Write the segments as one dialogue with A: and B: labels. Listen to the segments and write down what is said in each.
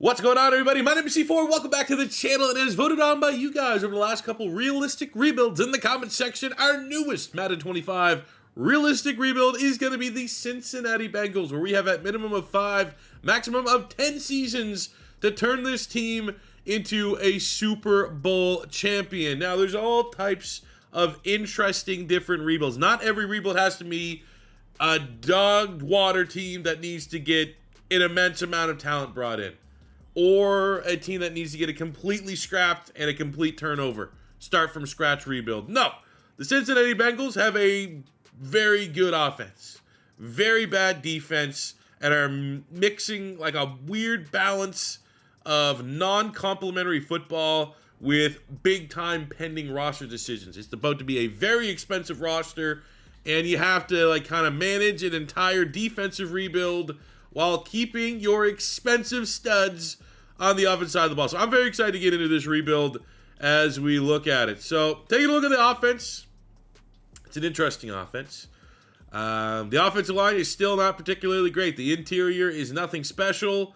A: What's going on, everybody? My name is C4. Welcome back to the channel. It is voted on by you guys over the last couple realistic rebuilds in the comment section. Our newest Madden 25 realistic rebuild is going to be the Cincinnati Bengals, where we have at minimum of 5, maximum of 10 seasons to turn this team into a Super Bowl champion. Now, there's all types of interesting different rebuilds. Not every rebuild has to be a dog water team that needs to get an immense amount of talent brought in, or a team that needs to get it completely scrapped and a complete turnover. Start from scratch rebuild. No. The Cincinnati Bengals have a very good offense, very bad defense, and are mixing like a weird balance of non-complimentary football with big-time pending roster decisions. It's about to be a very expensive roster, and you have to kind of manage an entire defensive rebuild while keeping your expensive studs on the offensive side of the ball. So I'm very excited to get into this rebuild as we look at it. So taking a look at the offense, it's an interesting offense. The offensive line is still not particularly great. The interior is nothing special.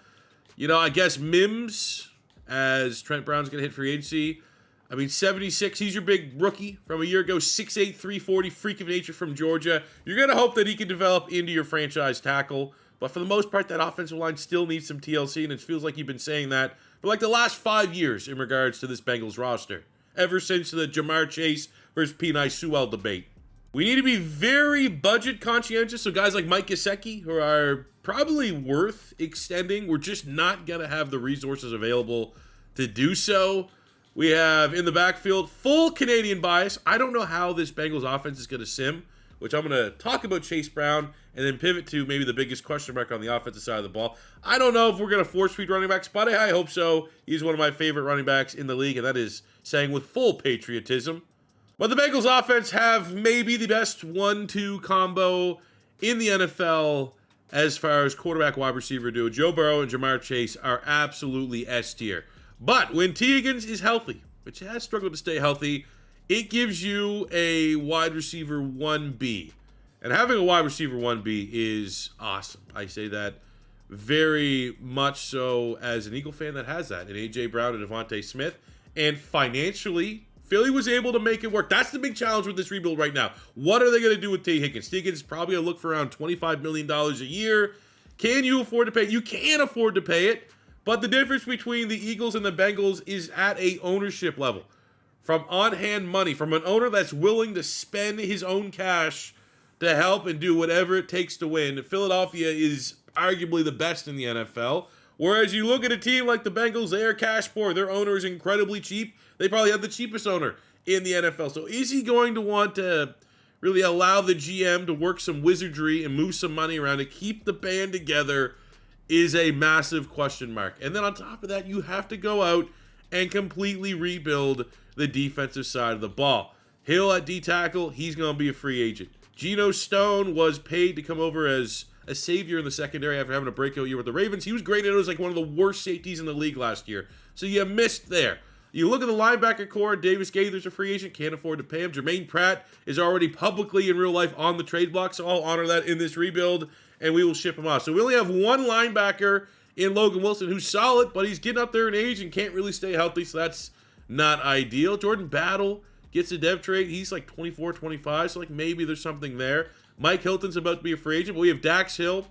A: I guess Mims, as Trent Brown's going to hit free agency. 76, he's your big rookie from a year ago, 6'8", 340, freak of nature from Georgia. You're going to hope that he can develop into your franchise tackle. But for the most part, that offensive line still needs some TLC, and it feels like you've been saying that for the last 5 years in regards to this Bengals roster, ever since the Jamar Chase versus Penei Sewell debate. We need to be very budget conscientious, so guys like Mike Gesicki, who are probably worth extending, we're just not going to have the resources available to do so. We have in the backfield full Canadian bias. I don't know how this Bengals offense is going to sim, which I'm going to talk about Chase Brown and then pivot to maybe the biggest question mark on the offensive side of the ball. I don't know if we're going to force feed running backs, but I hope so. He's one of my favorite running backs in the league, and that is saying with full patriotism. But the Bengals offense have maybe the best 1-2 combo in the NFL as far as quarterback-wide receiver duo. Joe Burrow and Jamar Chase are absolutely S tier. But when T. Higgins is healthy, which has struggled to stay healthy, it gives you a wide receiver 1B. And having a wide receiver 1B is awesome. I say that very much so as an Eagle fan that has that. And A.J. Brown and Devontae Smith. And financially, Philly was able to make it work. That's the big challenge with this rebuild right now. What are they going to do with T. Higgins? T. Higgins is probably going to look for around $25 million a year. Can you afford to pay it? You can afford to pay it. But the difference between the Eagles and the Bengals is at a ownership level. From on-hand money, from an owner that's willing to spend his own cash to help and do whatever it takes to win. Philadelphia is arguably the best in the NFL. Whereas you look at a team like the Bengals, they are cash poor. Their owner is incredibly cheap. They probably have the cheapest owner in the NFL. So is he going to want to really allow the GM to work some wizardry and move some money around to keep the band together is a massive question mark. And then on top of that, you have to go out and completely rebuild the defensive side of the ball. Hill at D-tackle, he's going to be a free agent. Geno Stone was paid to come over as a savior in the secondary after having a breakout year with the Ravens. He was great, and it was one of the worst safeties in the league last year. So you missed there. You look at the linebacker core, Davis Gaither's a free agent, can't afford to pay him. Jermaine Pratt is already publicly in real life on the trade block, so I'll honor that in this rebuild, and we will ship him off. So we only have one linebacker in Logan Wilson who's solid, but he's getting up there in age and can't really stay healthy, so that's not ideal. Jordan Battle gets a dev trade. He's 24, 25, so maybe there's something there. Mike Hilton's about to be a free agent, but we have Dax Hill,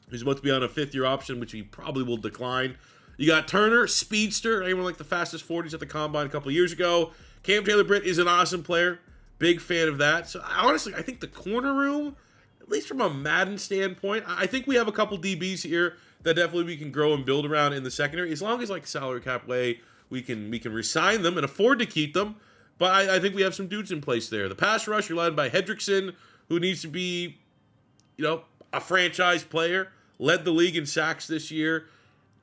A: who's about to be on a fifth-year option, which he probably will decline. You got Turner, speedster, anyone like the fastest 40s at the Combine a couple of years ago. Cam Taylor-Britt is an awesome player. Big fan of that. So honestly, I think the corner room, at least from a Madden standpoint, I think we have a couple DBs here that definitely we can grow and build around in the secondary. As long as salary cap way, we can re-sign them and afford to keep them. But I think we have some dudes in place there. The pass rush, you're led by Hendrickson, who needs to be, a franchise player. Led the league in sacks this year.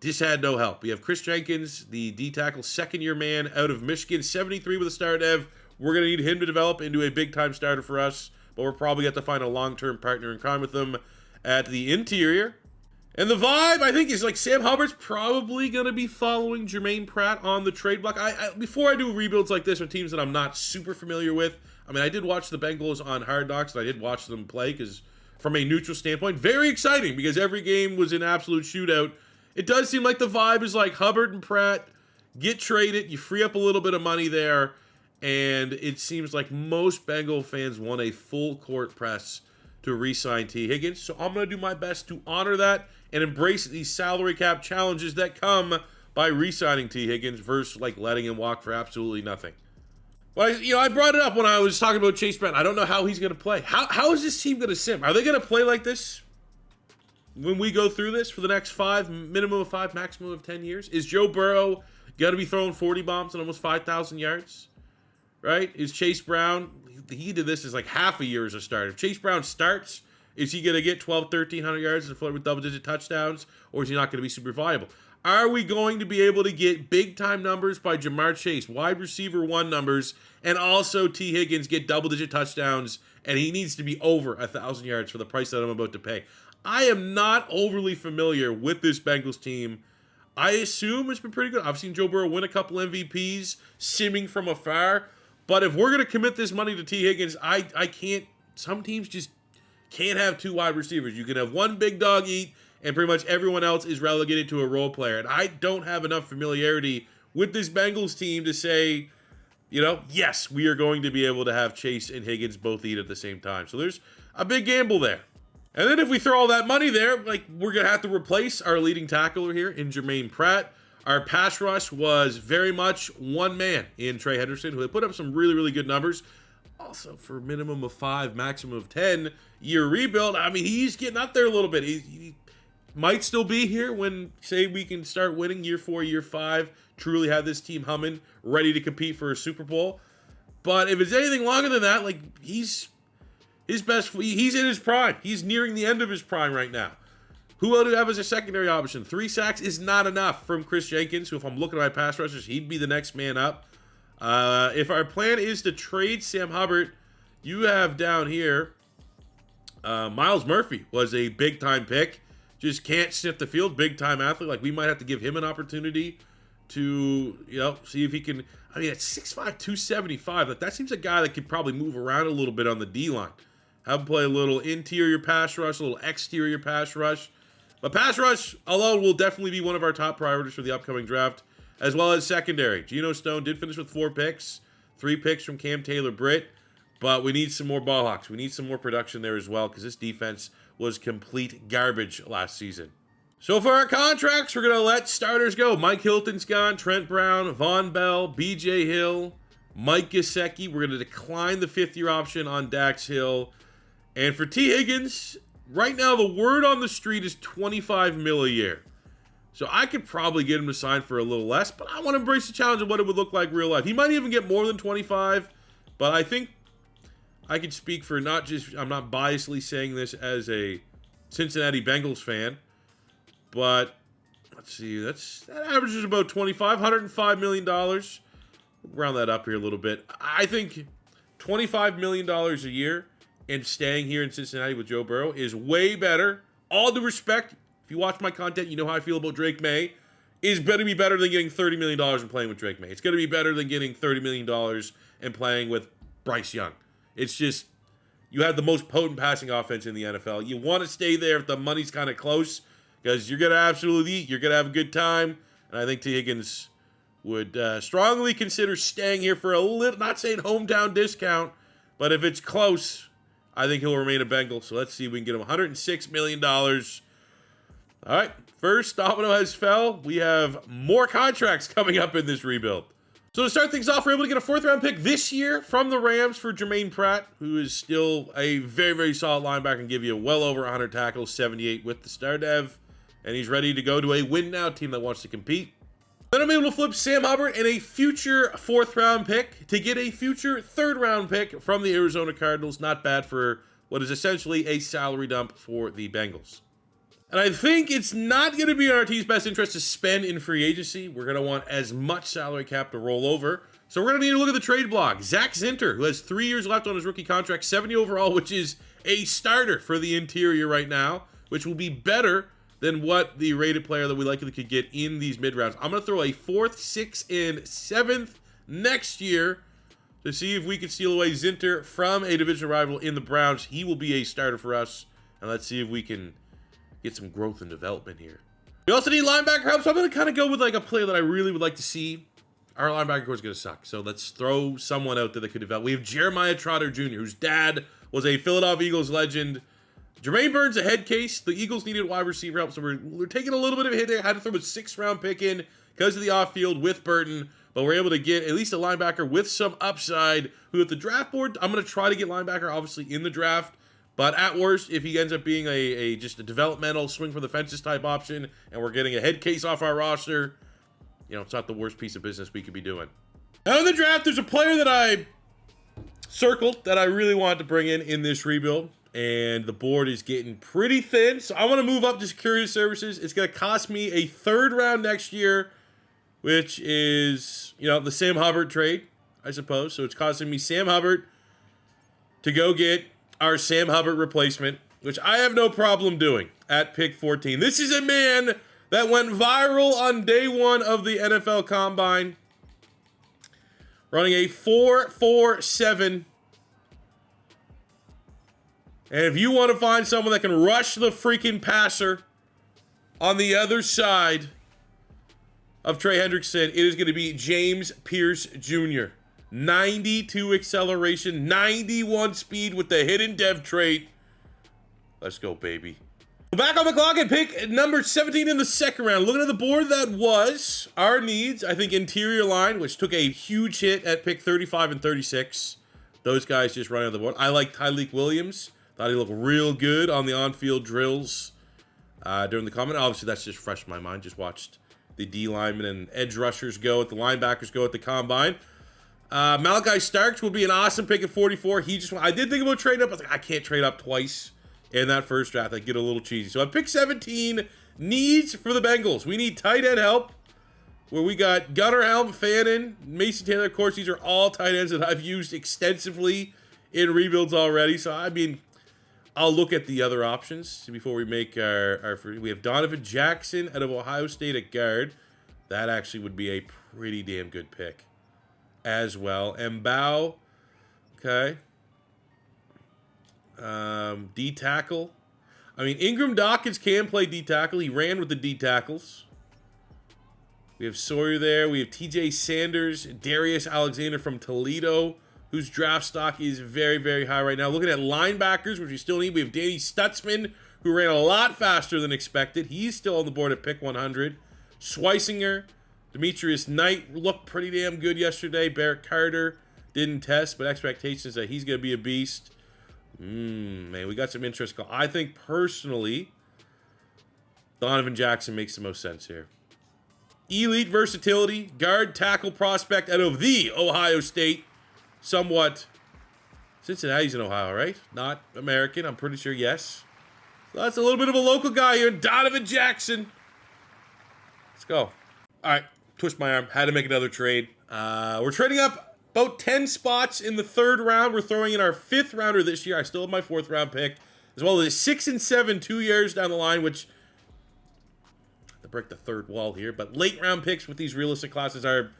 A: Just had no help. We have Chris Jenkins, the D-tackle, second-year man out of Michigan, 73 with a star dev. We're going to need him to develop into a big-time starter for us, but we're probably going to have to find a long-term partner in crime with him at the interior. And the vibe, I think, is Sam Hubbard's probably going to be following Jermaine Pratt on the trade block. Before I do rebuilds like this with teams that I'm not super familiar with, I did watch the Bengals on Hard Knocks, and I did watch them play because from a neutral standpoint, very exciting because every game was an absolute shootout it does seem like the vibe is like Hubbard and Pratt get traded, you free up a little bit of money there, and it seems like most Bengal fans want a full court press to re-sign T. Higgins. So I'm going to do my best to honor that and embrace these salary cap challenges that come by re-signing T. Higgins versus like letting him walk for absolutely nothing. Well, I brought it up when I was talking about Chase Brown. I don't know how he's going to play. How is this team going to sim? Are they going to play like this when we go through this for the next minimum of 5, maximum of 10 years? Is Joe Burrow got to be throwing 40 bombs and almost 5,000 yards? Right? Is Chase Brown, he did this as like half a year as a starter. If Chase Brown starts, is he going to get 1,300 yards and flirt with double-digit touchdowns, or is he not going to be super viable? Are we going to be able to get big-time numbers by Jamar Chase, wide receiver 1 numbers, and also T. Higgins get double-digit touchdowns, and he needs to be over 1,000 yards for the price that I'm about to pay? I am not overly familiar with this Bengals team. I assume it's been pretty good. I've seen Joe Burrow win a couple MVPs, simming from afar. But if we're going to commit this money to T. Higgins, I can't. Some teams just can't have 2 wide receivers. You can have 1 big dog eat, and pretty much everyone else is relegated to a role player. And I don't have enough familiarity with this Bengals team to say, yes, we are going to be able to have Chase and Higgins both eat at the same time. So there's a big gamble there. And then if we throw all that money there, we're going to have to replace our leading tackler here in Jermaine Pratt. Our pass rush was very much one man in Trey Henderson, who had put up some really, really good numbers. Also, for a minimum of 5, maximum of 10-year rebuild, I mean, he's getting up there a little bit. He might still be here when, say, we can start winning year 4, year 5, truly have this team humming, ready to compete for a Super Bowl. But if it's anything longer than that, he's in his prime. He's nearing the end of his prime right now. Who else do we have as a secondary option? 3 sacks is not enough from Chris Jenkins, who, if I'm looking at my pass rushers, he'd be the next man up. If our plan is to trade Sam Hubbard, you have down here, Miles Murphy was a big-time pick. Just can't sniff the field, big-time athlete. We might have to give him an opportunity to, see if he can. I mean, at 6'5", 275, that seems a guy that could probably move around a little bit on the D-line. Have him play a little interior pass rush, a little exterior pass rush. But pass rush alone will definitely be one of our top priorities for the upcoming draft, as well as secondary. Geno Stone did finish with 4 picks, 3 picks from Cam Taylor-Britt, but we need some more ball hawks. We need some more production there as well, because this defense was complete garbage last season. So for our contracts, we're going to let starters go. Mike Hilton's gone, Trent Brown, Von Bell, B.J. Hill, Mike Gesicki. We're going to decline the 5th-year option on Dax Hill. And for T. Higgins, right now the word on the street is $25 million a year. So I could probably get him to sign for a little less, but I want to embrace the challenge of what it would look like real life. He might even get more than 25, but I think I could speak for I'm not biasedly saying this as a Cincinnati Bengals fan, but let's see, that averages about $105 million. We'll round that up here a little bit. I think $25 million a year and staying here in Cincinnati with Joe Burrow is way better. All due respect, if you watch my content, you know how I feel about Drake May. Is going to be better than getting $30 million and playing with Drake May. It's going to be better than getting $30 million and playing with Bryce Young. It's just, you have the most potent passing offense in the NFL. You want to stay there if the money's kind of close, because you're going to absolutely eat. You're going to have a good time. And I think T. Higgins would strongly consider staying here for a little, not saying hometown discount, but if it's close, I think he'll remain a Bengal. So let's see if we can get him $106 million. All right, first domino has fell. We have more contracts coming up in this rebuild. So to start things off, we're able to get a 4th-round pick this year from the Rams for Jermaine Pratt, who is still a very, very solid linebacker and give you well over 100 tackles, 78 with the star dev. And he's ready to go to a win-now team that wants to compete. Then I'm able to flip Sam Hubbard and a future 4th-round pick to get a future 3rd-round pick from the Arizona Cardinals. Not bad for what is essentially a salary dump for the Bengals. And I think it's not going to be in our team's best interest to spend in free agency. We're going to want as much salary cap to roll over. So we're going to need to look at the trade block. Zach Zinter, who has 3 years left on his rookie contract, 70 overall, which is a starter for the interior right now, which will be better than what the rated player that we likely could get in these mid-rounds. I'm going to throw a 4th, 6th, and 7th next year to see if we can steal away Zinter from a division rival in the Browns. He will be a starter for us, and let's see if we can get some growth and development here. We also need linebacker help, so I'm going to kind of go with like a player that I really would like to see. Our linebacker core is going to suck, so let's throw someone out there that could develop. We have Jeremiah Trotter Jr., whose dad was a Philadelphia Eagles legend. Jermaine Burns a head case. The Eagles needed wide receiver help, so we're taking a little bit of a hit there. Had to throw a 6th-round pick in because of the off-field with Burton, but we're able to get at least a linebacker with some upside, who at the draft board, I'm going to try to get linebacker, obviously, in the draft. But at worst, if he ends up being just a developmental swing for the fences type option, and we're getting a head case off our roster, you know, it's not the worst piece of business we could be doing. Now in the draft, there's a player that I circled that I really wanted to bring in this rebuild, and the board is getting pretty thin, so I want to move up to security services. It's going to cost me a 3rd round next year, which is, you know, the Sam Hubbard trade, I suppose. So it's costing me Sam Hubbard to go get our Sam Hubbard replacement, which I have no problem doing at pick 14. This is a man that went viral on day 1 of the NFL Combine, running a 4.47. And if you want to find someone that can rush the freaking passer on the other side of Trey Hendrickson, it is going to be James Pearce Jr. 92 acceleration, 91 speed with the hidden dev trait. Let's go, baby. Back on the clock at pick number 17 in the 2nd round. Looking at the board, that was our needs. I think interior line, which took a huge hit at pick 35 and 36. Those guys just running on the board. I like Tyleek Williams. Thought he looked real good on the on-field drills during the comment. Obviously, that's just fresh in my mind. Just watched the D linemen and edge rushers go at the linebackers go at the combine. Malachi Starks will be an awesome pick at 44. I did think about trading up. I was like, I can't trade up twice in that first draft. I get a little cheesy. So at pick 17, needs for the Bengals. We need tight end help, where we got Gunnar Helm, Fannin, Mason Taylor. Of course, these are all tight ends that I've used extensively in rebuilds already. So, I mean, I'll look at the other options before we make our we have Donovan Jackson out of Ohio State at guard. That actually would be a pretty damn good pick as well. Mbao, okay. D tackle. I mean, Ingram Dawkins can play D tackle. He ran with the D tackles. We have Sawyer there. We have TJ Sanders, Darius Alexander from Toledo, whose draft stock is very, very high right now. Looking at linebackers, which we still need, we have Danny Stutzman, who ran a lot faster than expected. He's still on the board at pick 100. Schweisinger, Demetrius Knight looked pretty damn good yesterday. Barrett Carter didn't test, but expectations that he's going to be a beast. Man, we got some interest. I think, personally, Donovan Jackson makes the most sense here. Elite versatility, guard tackle prospect out of the Ohio State. Somewhat. Cincinnati's in Ohio, right? Not American, I'm pretty sure, yes. So that's a little bit of a local guy here, Donovan Jackson. Let's go. All right, twist my arm. Had to make another trade. We're trading up about 10 spots in the 3rd round. We're throwing in our 5th rounder this year. I still have my 4th round pick, as well as 6 and 7 2 years down the line, which to break the 3rd wall here. But late round picks with these realistic classes are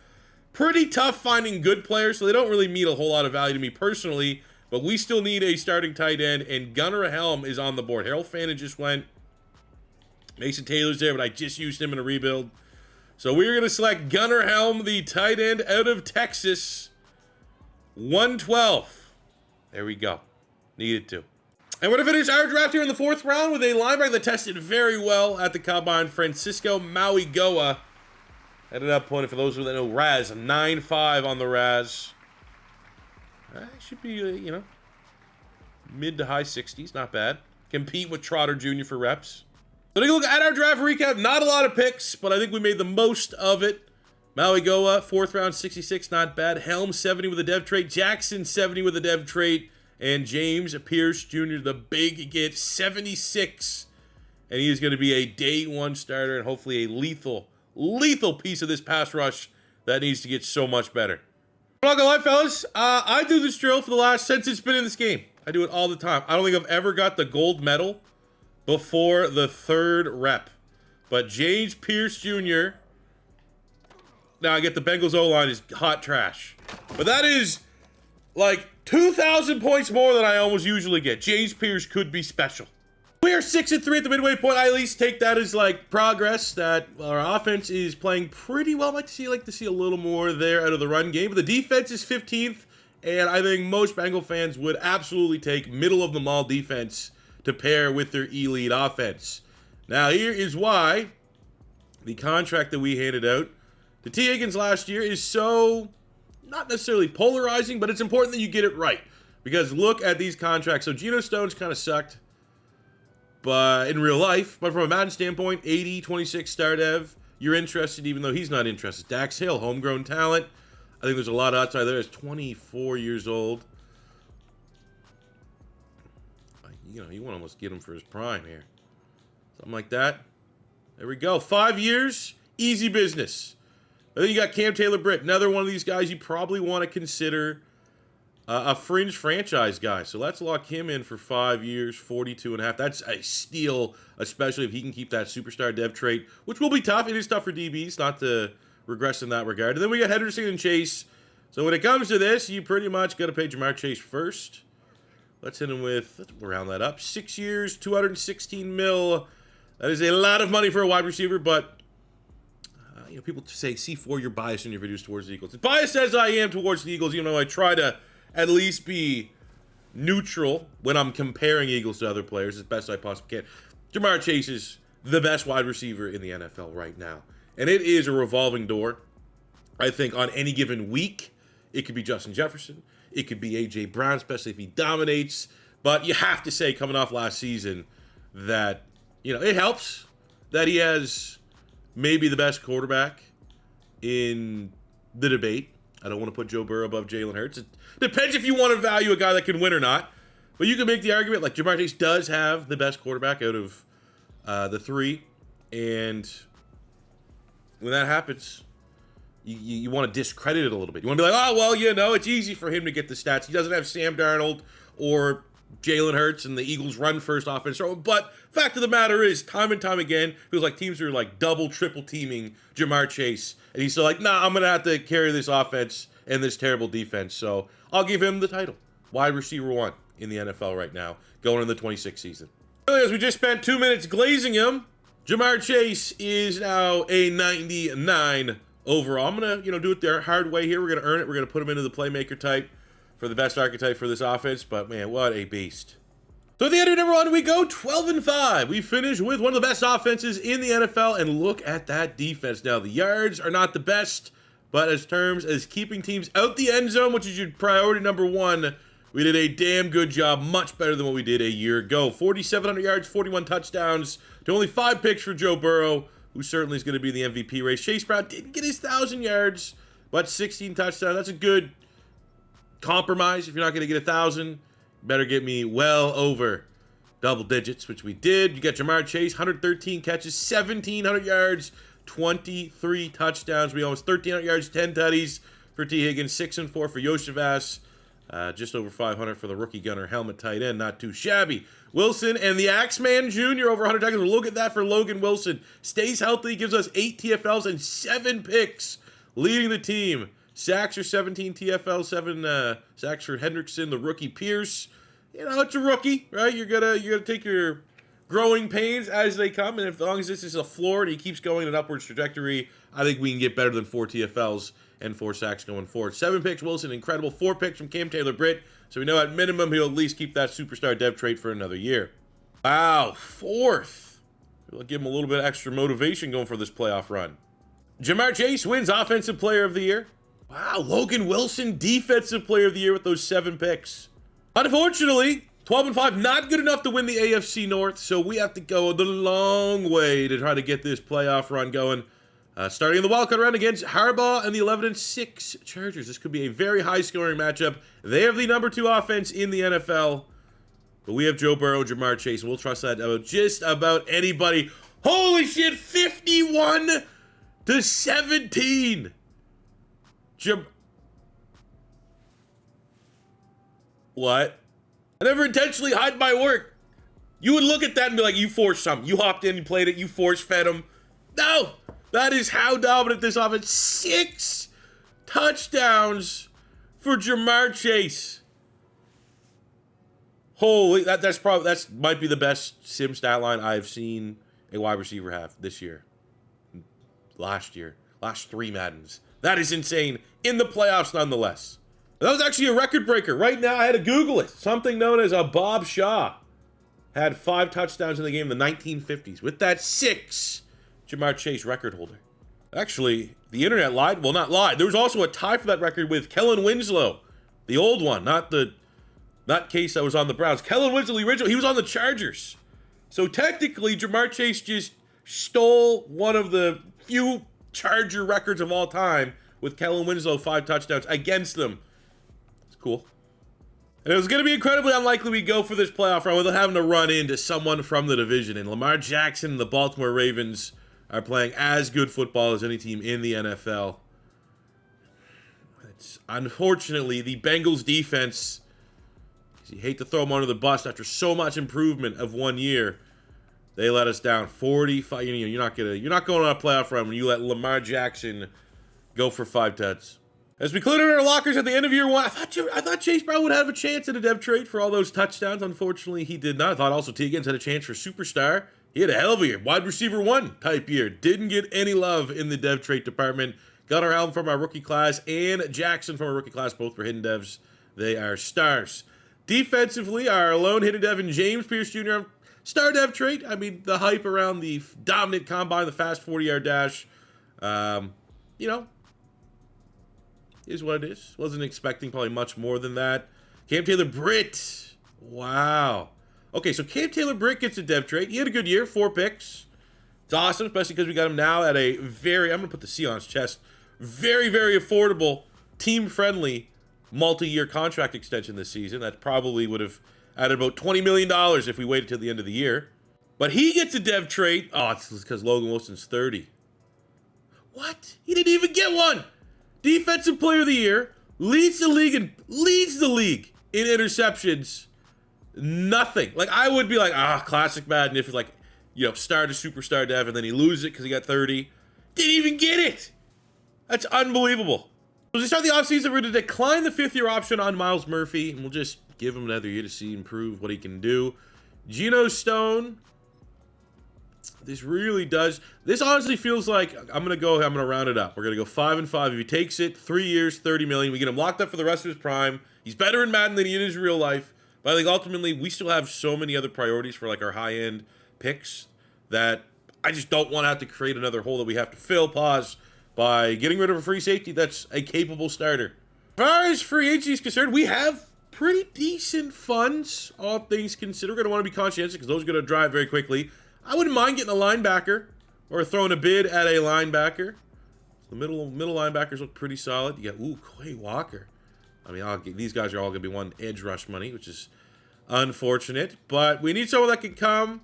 A: pretty tough finding good players, so they don't really mean a whole lot of value to me personally. But we still need a starting tight end, and Gunnar Helm is on the board. Harold Fannin just went. Mason Taylor's there, but I just used him in a rebuild. So we're going to select Gunnar Helm, the tight end out of Texas. 112. There we go. Needed to. And we're going to finish our draft here in the 4th round with a linebacker that tested very well at the Combine, Francisco Mauigoa. Ended up pointing, for those who know, Raz, 9.5 on the Raz. Should be, you know, mid to high 60s. Not bad. Compete with Trotter Jr. for reps. So take a look at our draft recap. Not a lot of picks, but I think we made the most of it. Mauigoa, 4th round, 66, not bad. Helm, 70 with a dev trait. Jackson, 70 with a dev trait. And James Pearce Jr., the big get, 76. And he is going to be a day 1 starter and hopefully a lethal piece of this pass rush that needs to get so much better. I'm not gonna lie, fellas. I do this drill for the last, since it's been in this game. I do it all the time. I don't think I've ever got the gold medal before the 3rd rep. But James Pearce Jr., now I get the Bengals O-line is hot trash. But that is like 2,000 points more than I almost usually get. James Pearce could be special. We're are 6-3 at the midway point. I at least take that as like progress. That our offense is playing pretty well. Like to see a little more there out of the run game. But the defense is 15th, and I think most Bengal fans would absolutely take middle of the mall defense to pair with their elite offense. Now here is why the contract that we handed out to T. Higgins last year is so not necessarily polarizing, but it's important that you get it right. Because look at these contracts. So Geno Stone's kind of sucked. But in real life, but from a Madden standpoint, 80, 26 star dev, you're interested even though he's not interested. Dax Hill, homegrown talent. I think there's a lot of outside there. He's 24 years old. You know, you want to almost get him for his prime here. Something like that. There we go. 5 years, easy business. I think you got Cam Taylor-Britt, another one of these guys you probably want to consider a fringe franchise guy. So let's lock him in for 5 years, 42.5. That's a steal, especially if he can keep that superstar dev trait, which will be tough. It is tough for DBs, not to regress in that regard. And then we got Henderson and Chase. So when it comes to this, you pretty much got to pay Jamar Chase first. Let's hit him with, let's round that up, 6 years, 216 mil. That is a lot of money for a wide receiver, but you know, people say C4, you're biased in your videos towards the Eagles. As biased as I am towards the Eagles, even though I try to at least be neutral when I'm comparing Eagles to other players as best I possibly can. Jamar Chase is the best wide receiver in the NFL right now. And it is a revolving door. I think on any given week, it could be Justin Jefferson. It could be A.J. Brown, especially if he dominates. But you have to say, coming off last season, that, you know, it helps that he has maybe the best quarterback in the debate. I don't want to put Joe Burrow above Jalen Hurts. It depends if you want to value a guy that can win or not. But you can make the argument, like, Jamar Chase does have the best quarterback out of the three. And when that happens, you want to discredit it a little bit. You want to be like, oh, well, you know, it's easy for him to get the stats. He doesn't have Sam Darnold or Jalen Hurts and the Eagles run first offense. But fact of the matter is, time and time again, it feels like teams are like double, triple teaming Jamar Chase. And he's still like, nah, I'm going to have to carry this offense and this terrible defense. So I'll give him the title. Wide receiver 1 in the NFL right now, going in the 26th season. As we just spent 2 minutes glazing him, Jamar Chase is now a 99 overall. I'm going to, do it the hard way here. We're going to earn it. We're going to put him into the playmaker type for the best archetype for this offense. But, man, what a beast. So at the end of number 1, we go 12-5. We finish with one of the best offenses in the NFL, and look at that defense. Now, the yards are not the best, but as terms as keeping teams out the end zone, which is your priority number 1, we did a damn good job, much better than what we did a year ago. 4,700 yards, 41 touchdowns, to only 5 picks for Joe Burrow, who certainly is going to be in the MVP race. Chase Brown didn't get his 1,000 yards, but 16 touchdowns. That's a good compromise. If you're not going to get 1,000, better get me well over double digits, which we did. You got Jamar Chase, 113 catches, 1,700 yards, 23 touchdowns. We almost 1,300 yards, 10 tutties for T. Higgins, 6-4 for Yoshivas. Just over 500 for the rookie gunner, helmet tight end, not too shabby. Wilson and the Axeman Jr. over 100 tackles. Look at that for Logan Wilson. Stays healthy, gives us 8 TFLs and 7 picks, leading the team. Sacks are 17 TFL, 7 sacks for Hendrickson, the rookie Pearce. You know, it's a rookie, right? You're gonna take your growing pains as they come, and as long as this is a floor and he keeps going in an upwards trajectory, I think we can get better than 4 TFLs and 4 sacks going forward. 7 picks, Wilson, incredible. 4 picks from Cam Taylor-Britt, so we know at minimum he'll at least keep that superstar dev trait for another year. Wow, 4th. We'll give him a little bit of extra motivation going for this playoff run. Jamar Chase wins Offensive Player of the Year. Wow, Logan Wilson, Defensive Player of the Year with those 7 picks. Unfortunately, 12-5, not good enough to win the AFC North, so we have to go the long way to try to get this playoff run going. Starting in the wildcard round against Harbaugh and the 11-6 Chargers. This could be a very high-scoring matchup. They have the number 2 offense in the NFL, but we have Joe Burrow and Jamar Chase, and we'll trust that about just about anybody. Holy shit, 51-17. What? I never intentionally hide my work. You would look at that and be like, you forced something. You hopped in and played it. You force-fed him. No! That is how dominant this offense. 6 touchdowns for Jamar Chase. Holy, that might be the best sim stat line I've seen a wide receiver have this year. Last 3 Maddens. That is insane. In the playoffs, nonetheless. That was actually a record breaker. Right now, I had to Google it. Something known as a Bob Shaw had 5 touchdowns in the game in the 1950s with that 6 Jamar Chase record holder. Actually, the internet lied. Well, not lied. There was also a tie for that record with Kellen Winslow, the old one, not Case that was on the Browns. Kellen Winslow, the original, he was on the Chargers. So technically, Jamar Chase just stole one of the few Charger records of all time with Kellen Winslow 5 touchdowns against them. It's cool. And it was going to be incredibly unlikely we'd go for this playoff run without having to run into someone from the division. And Lamar Jackson and the Baltimore Ravens are playing as good football as any team in the NFL. Unfortunately, the Bengals defense, you hate to throw them under the bus after so much improvement of 1 year, they let us down 45. You're not going on a playoff run when you let Lamar Jackson go for 5 touchdowns. As we cleared our lockers at the end of year 1, I thought Chase Brown would have a chance in a dev trade for all those touchdowns. Unfortunately, he did not. I thought also T. Higgins had a chance for superstar. He had a hell of a year, wide receiver 1 type year. Didn't get any love in the dev trade department. Got our helm from our rookie class and Jackson from our rookie class. Both were hidden devs. They are stars. Defensively, our lone hidden dev in James Pearce Jr. Star dev trait. I mean, the hype around the dominant combine, the fast 40-yard dash, is what it is. Wasn't expecting probably much more than that. Cam Taylor-Britt. Wow. Okay, so Cam Taylor-Britt gets a dev trait. He had a good year, 4 picks. It's awesome, especially because we got him now at a very, I'm going to put the C on his chest, very, very affordable, team-friendly, multi-year contract extension this season. That probably would have added about $20 million if we waited till the end of the year. But he gets a dev trait. Oh, it's because Logan Wilson's 30. What? He didn't even get one. Defensive player of the year, leads the league in interceptions. Nothing. Like, I would be like, classic Madden if it's like, star to superstar dev, and then he loses it because he got 30. Didn't even get it. That's unbelievable. As we start the offseason, we're going to decline the 5th-year option on Miles Murphy, and we'll just give him another year to see improve what he can do. Geno Stone. This really does. This honestly feels like I'm going to round it up. We're going to go 5-5. If he takes it, 3 years, $30 million. We get him locked up for the rest of his prime. He's better in Madden than he is in real life. But I think ultimately we still have so many other priorities for like our high-end picks that I just don't want to have to create another hole that we have to fill. Pause. By getting rid of a free safety that's a capable starter. As far as free agency is concerned, we have pretty decent funds, all things considered. We're going to want to be conscientious because those are going to drive very quickly. I wouldn't mind getting a linebacker or throwing a bid at a linebacker. The middle linebackers look pretty solid. You got, Quay Walker. I mean, these guys are all going to be one edge rush money, which is unfortunate. But we need someone that can come,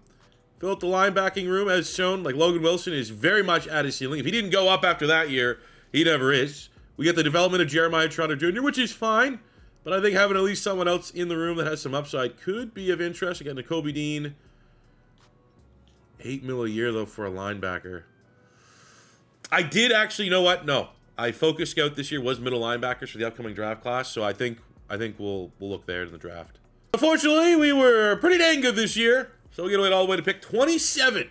A: fill up the linebacking room, as shown. Like, Logan Wilson is very much at his ceiling. If he didn't go up after that year, he never is. We get the development of Jeremiah Trotter Jr., which is fine. But I think having at least someone else in the room that has some upside could be of interest. Again, Nakobe Dean. $8 million a year, though, for a linebacker. I did actually, you know what? No. I focus scout this year was middle linebackers for the upcoming draft class, so I think we'll look there in the draft. Unfortunately, we were pretty dang good this year, so we're going to wait all the way to pick 27,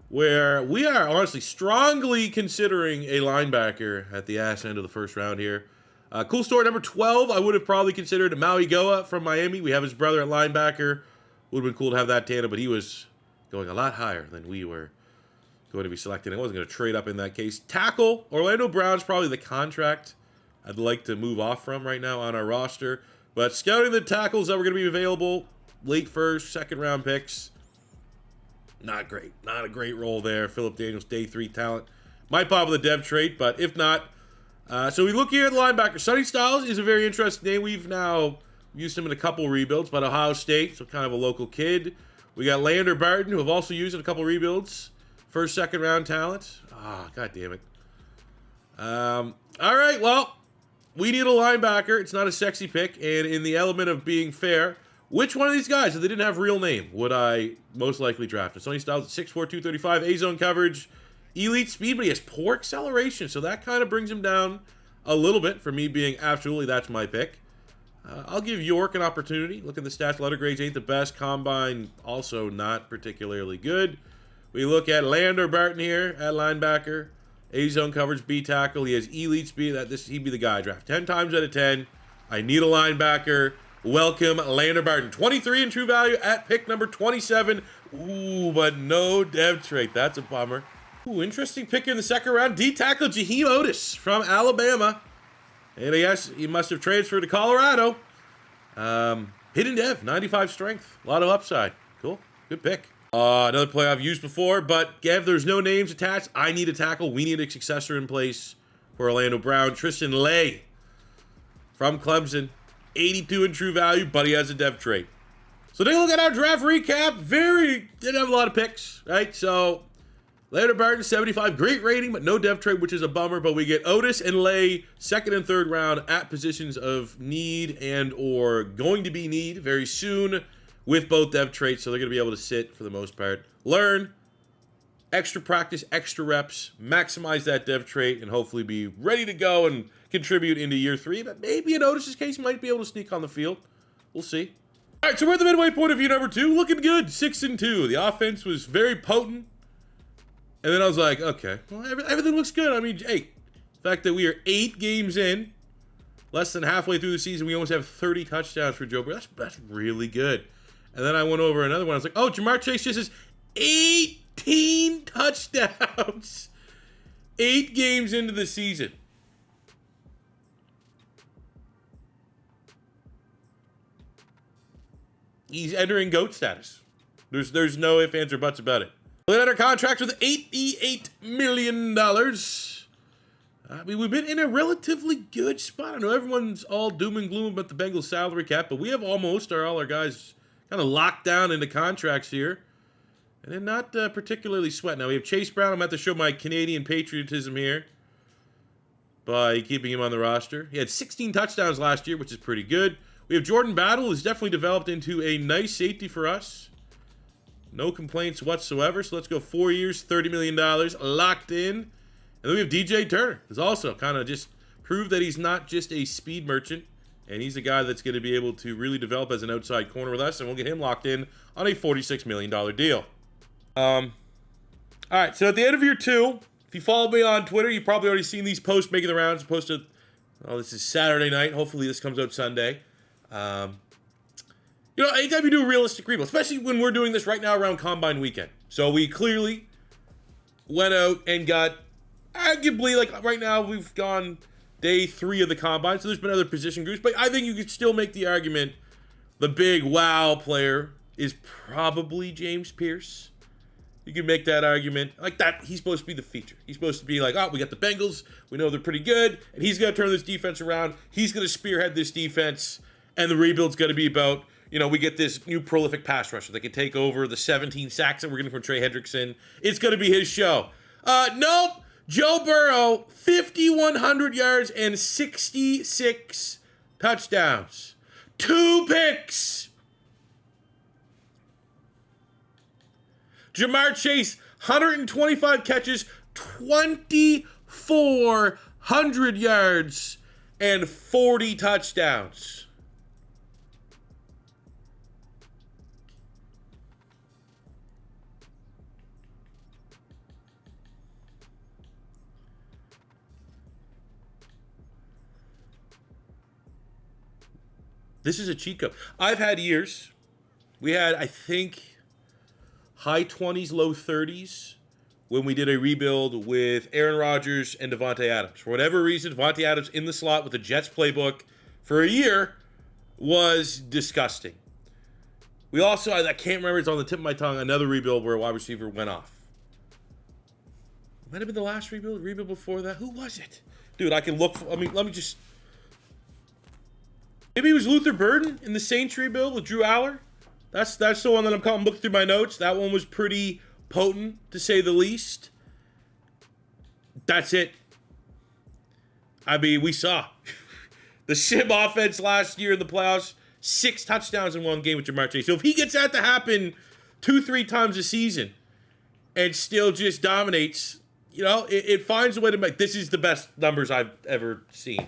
A: where we are honestly strongly considering a linebacker at the ass end of the first round here. Cool story, number 12, I would have probably considered Maui Goa from Miami. We have his brother at linebacker. Would have been cool to have that tandem, but he was going a lot higher than we were going to be selecting. I wasn't going to trade up in that case. Tackle, Orlando Brown's probably the contract I'd like to move off from right now on our roster. But scouting the tackles that were going to be available, late first, second round picks, not great. Not a great role there. Phillip Daniels, day 3 talent. Might pop with a dev trait, but if not. So we look here at the linebacker. Sonny Styles is a very interesting name. We've now used him in a couple rebuilds, but Ohio State, so kind of a local kid. We got Lander Barton, who have also used in a couple rebuilds. First, second round talent. God damn it. All right, well, we need a linebacker. It's not a sexy pick, and in the element of being fair, which one of these guys, if they didn't have a real name, would I most likely draft? Sonny Styles at 6'4", 235, A-zone coverage, elite speed, but he has poor acceleration, so that kind of brings him down a little bit for me being absolutely that's my pick. I'll give York an opportunity. Look at the stats. Letter grades ain't the best. Combine also not particularly good. We look at Lander Barton here at linebacker. A-zone coverage, B tackle. He has elite speed. He'd be the guy I draft. 10 times out of 10. I need a linebacker. Welcome, Lander Barton. 23 in true value at pick number 27. Ooh, but no dev trait. That's a bummer. Ooh, interesting pick in the second round. D tackle Jaheim Otis from Alabama. And I guess he must have transferred to Colorado. Hidden dev, 95 strength. A lot of upside. Cool. Good pick. Another play I've used before, but Gav, there's no names attached. I need a tackle. We need a successor in place for Orlando Brown. Tristan Lay from Clemson. 82 in true value, but he has a dev trait. So take a look at our draft recap. Didn't have a lot of picks, right? So Lander Barton, 75, great rating, but no dev trait, which is a bummer. But we get Otis and Lay, second and third round at positions of need and or going to be need very soon with both dev traits. So they're going to be able to sit for the most part, learn, extra practice, extra reps, maximize that dev trait, and hopefully be ready to go and contribute into year 3. But maybe in Otis's case, might be able to sneak on the field. We'll see. All right, so we're at the midway point of view number 2. Looking good, 6-2. The offense was very potent. And then I was like, okay, well, everything looks good. I mean, hey, the fact that we are 8 games in, less than halfway through the season, we almost have 30 touchdowns for Joe Burrow. That's really good. And then I went over another one. I was like, oh, Jamar Chase just has 18 touchdowns. 8 games into the season. He's entering GOAT status. There's no ifs, ands, or buts about it. We're under contract with $88 million. I mean, we've been in a relatively good spot. I know everyone's all doom and gloom about the Bengals salary cap, but we have almost all our guys kind of locked down into contracts here. And they're not particularly sweat. Now, we have Chase Brown. I'm going to have to show my Canadian patriotism here by keeping him on the roster. He had 16 touchdowns last year, which is pretty good. We have Jordan Battle, who's definitely developed into a nice safety for us. No complaints whatsoever. So let's go 4 years, $30 million, locked in. And then we have DJ Turner, who's also kind of just proved that he's not just a speed merchant. And he's a guy that's going to be able to really develop as an outside corner with us. And we'll get him locked in on a $46 million deal. All right, so at the end of year 2, if you follow me on Twitter, you've probably already seen these posts making the rounds. Posted, this is Saturday night. Hopefully this comes out Sunday. Anytime you do a realistic rebuild, especially when we're doing this right now around Combine weekend. So we clearly went out and got, arguably, like right now we've gone day 3 of the Combine, so there's been other position groups, but I think you could still make the argument the big wow player is probably James Pearce. You can make that argument like that. He's supposed to be the feature. He's supposed to be like, we got the Bengals. We know they're pretty good, and he's going to turn this defense around. He's going to spearhead this defense, and the rebuild's going to be about, we get this new prolific pass rusher that can take over the 17 sacks that we're getting from Trey Hendrickson. It's going to be his show. Nope. Joe Burrow, 5,100 yards and 66 touchdowns. 2 picks. Jamar Chase, 125 catches, 2,400 yards, and 40 touchdowns. This is a cheat code. I've had years. We had, I think, high 20s, low 30s when we did a rebuild with Aaron Rodgers and Devontae Adams. For whatever reason, Devontae Adams in the slot with the Jets playbook for a year was disgusting. We also, I can't remember, it's on the tip of my tongue, another rebuild where a wide receiver went off. Might have been the last rebuild before that. Who was it? Dude, I can look for, let me just... Maybe it was Luther Burden in the Saints rebuild with Drew Aller. That's the one that I'm looking through my notes. That one was pretty potent, to say the least. That's it. I mean, we saw the Sim offense last year in the playoffs, 6 touchdowns in one game with Jamar Chase. So if he gets that to happen 2-3 times a season and still just dominates, it finds a way to make, this is the best numbers I've ever seen.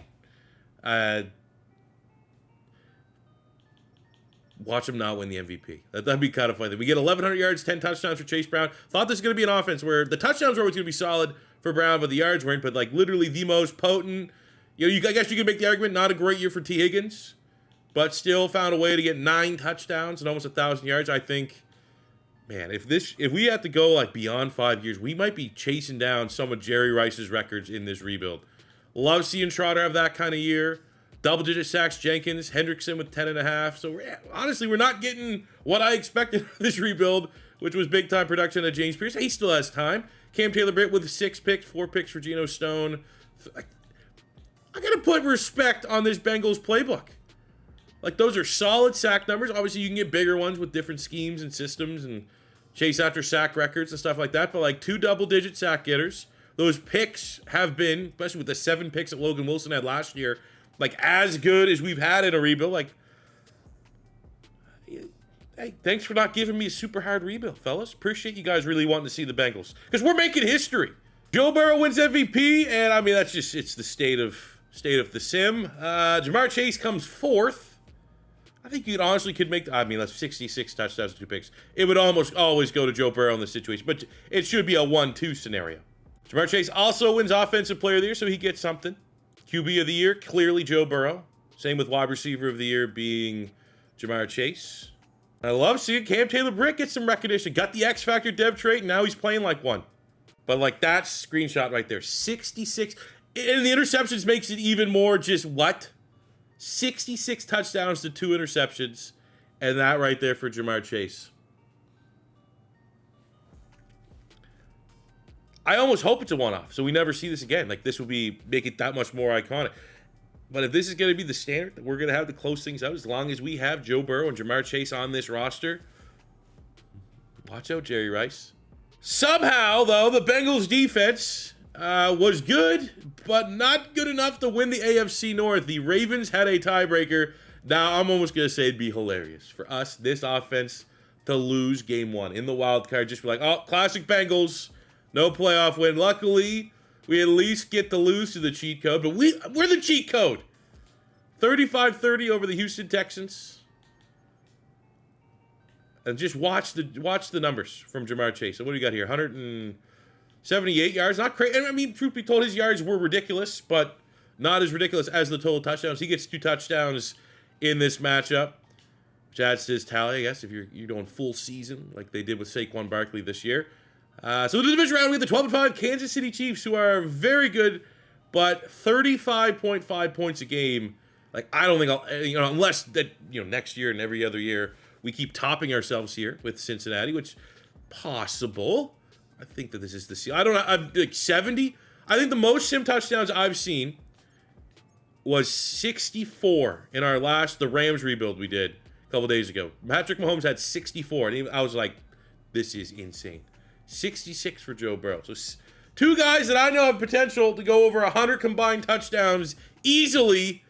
A: watch him not win the MVP. That'd be kind of funny. We get 1,100 yards, 10 touchdowns for Chase Brown. Thought this was going to be an offense where the touchdowns were always going to be solid for Brown, but the yards weren't. But like literally the most potent. I guess you could make the argument not a great year for T. Higgins, but still found a way to get 9 touchdowns and almost 1,000 yards. I think, man, if we have to go like beyond 5 years, we might be chasing down some of Jerry Rice's records in this rebuild. Love seeing Trotter have that kind of year. Double-digit sacks, Jenkins, Hendrickson with 10.5. So honestly, we're not getting what I expected for this rebuild, which was big-time production of James Pearce. He still has time. Cam Taylor-Britt with 6 picks, 4 picks for Geno Stone. I got to put respect on this Bengals playbook. Like, those are solid sack numbers. Obviously, you can get bigger ones with different schemes and systems and chase after sack records and stuff like that. But, like, 2 double-digit sack getters. Those picks have been, especially with the 7 picks that Logan Wilson had last year, like, as good as we've had in a rebuild. Like, hey, thanks for not giving me a super hard rebuild, fellas. Appreciate you guys really wanting to see the Bengals. Because we're making history. Joe Burrow wins MVP, and, I mean, that's just, it's the state of the sim. Jamar Chase comes 4th. I think you honestly could make, that's 66 touchdowns and 2 picks. It would almost always go to Joe Burrow in this situation, but it should be a 1-2 scenario. Jamar Chase also wins Offensive Player of the Year, so he gets something. QB of the Year, clearly Joe Burrow. Same with Wide Receiver of the Year being Jamar Chase. I love seeing Cam Taylor-Britt get some recognition. Got the X Factor dev trait, and now he's playing like one. But, like, that screenshot right there, 66. And the interceptions makes it even more just what? 66 touchdowns to 2 interceptions. And that right there for Jamar Chase. I almost hope it's a one-off, so we never see this again. Like, this would make it that much more iconic. But if this is going to be the standard, that we're going to have to close things out as long as we have Joe Burrow and Jamar Chase on this roster. Watch out, Jerry Rice. Somehow, though, the Bengals defense was good, but not good enough to win the AFC North. The Ravens had a tiebreaker. Now, I'm almost going to say it'd be hilarious for us, this offense, to lose game 1 in the wild card. Just be like, oh, classic Bengals, no playoff win. Luckily, we at least get to lose to the cheat code, but we're the cheat code. 35-30 over the Houston Texans. And just watch the numbers from Jamar Chase. So what do you got here? 178 yards. Not crazy. I mean, truth be told, his yards were ridiculous, but not as ridiculous as the total touchdowns. He gets 2 touchdowns in this matchup, which adds to his tally, I guess, if you're doing full season like they did with Saquon Barkley this year. So in the division round, we have the 12-5 Kansas City Chiefs, who are very good, but 35.5 points a game. Like, I don't think unless that, next year and every other year, we keep topping ourselves here with Cincinnati, which possible. I think that this is the seal. I don't know. I'm like 70. I think the most sim touchdowns I've seen was 64 in the Rams rebuild we did a couple days ago. Patrick Mahomes had 64, and I was like, this is insane. 66 for Joe Burrow. So 2 guys that I know have potential to go over 100 combined touchdowns easily,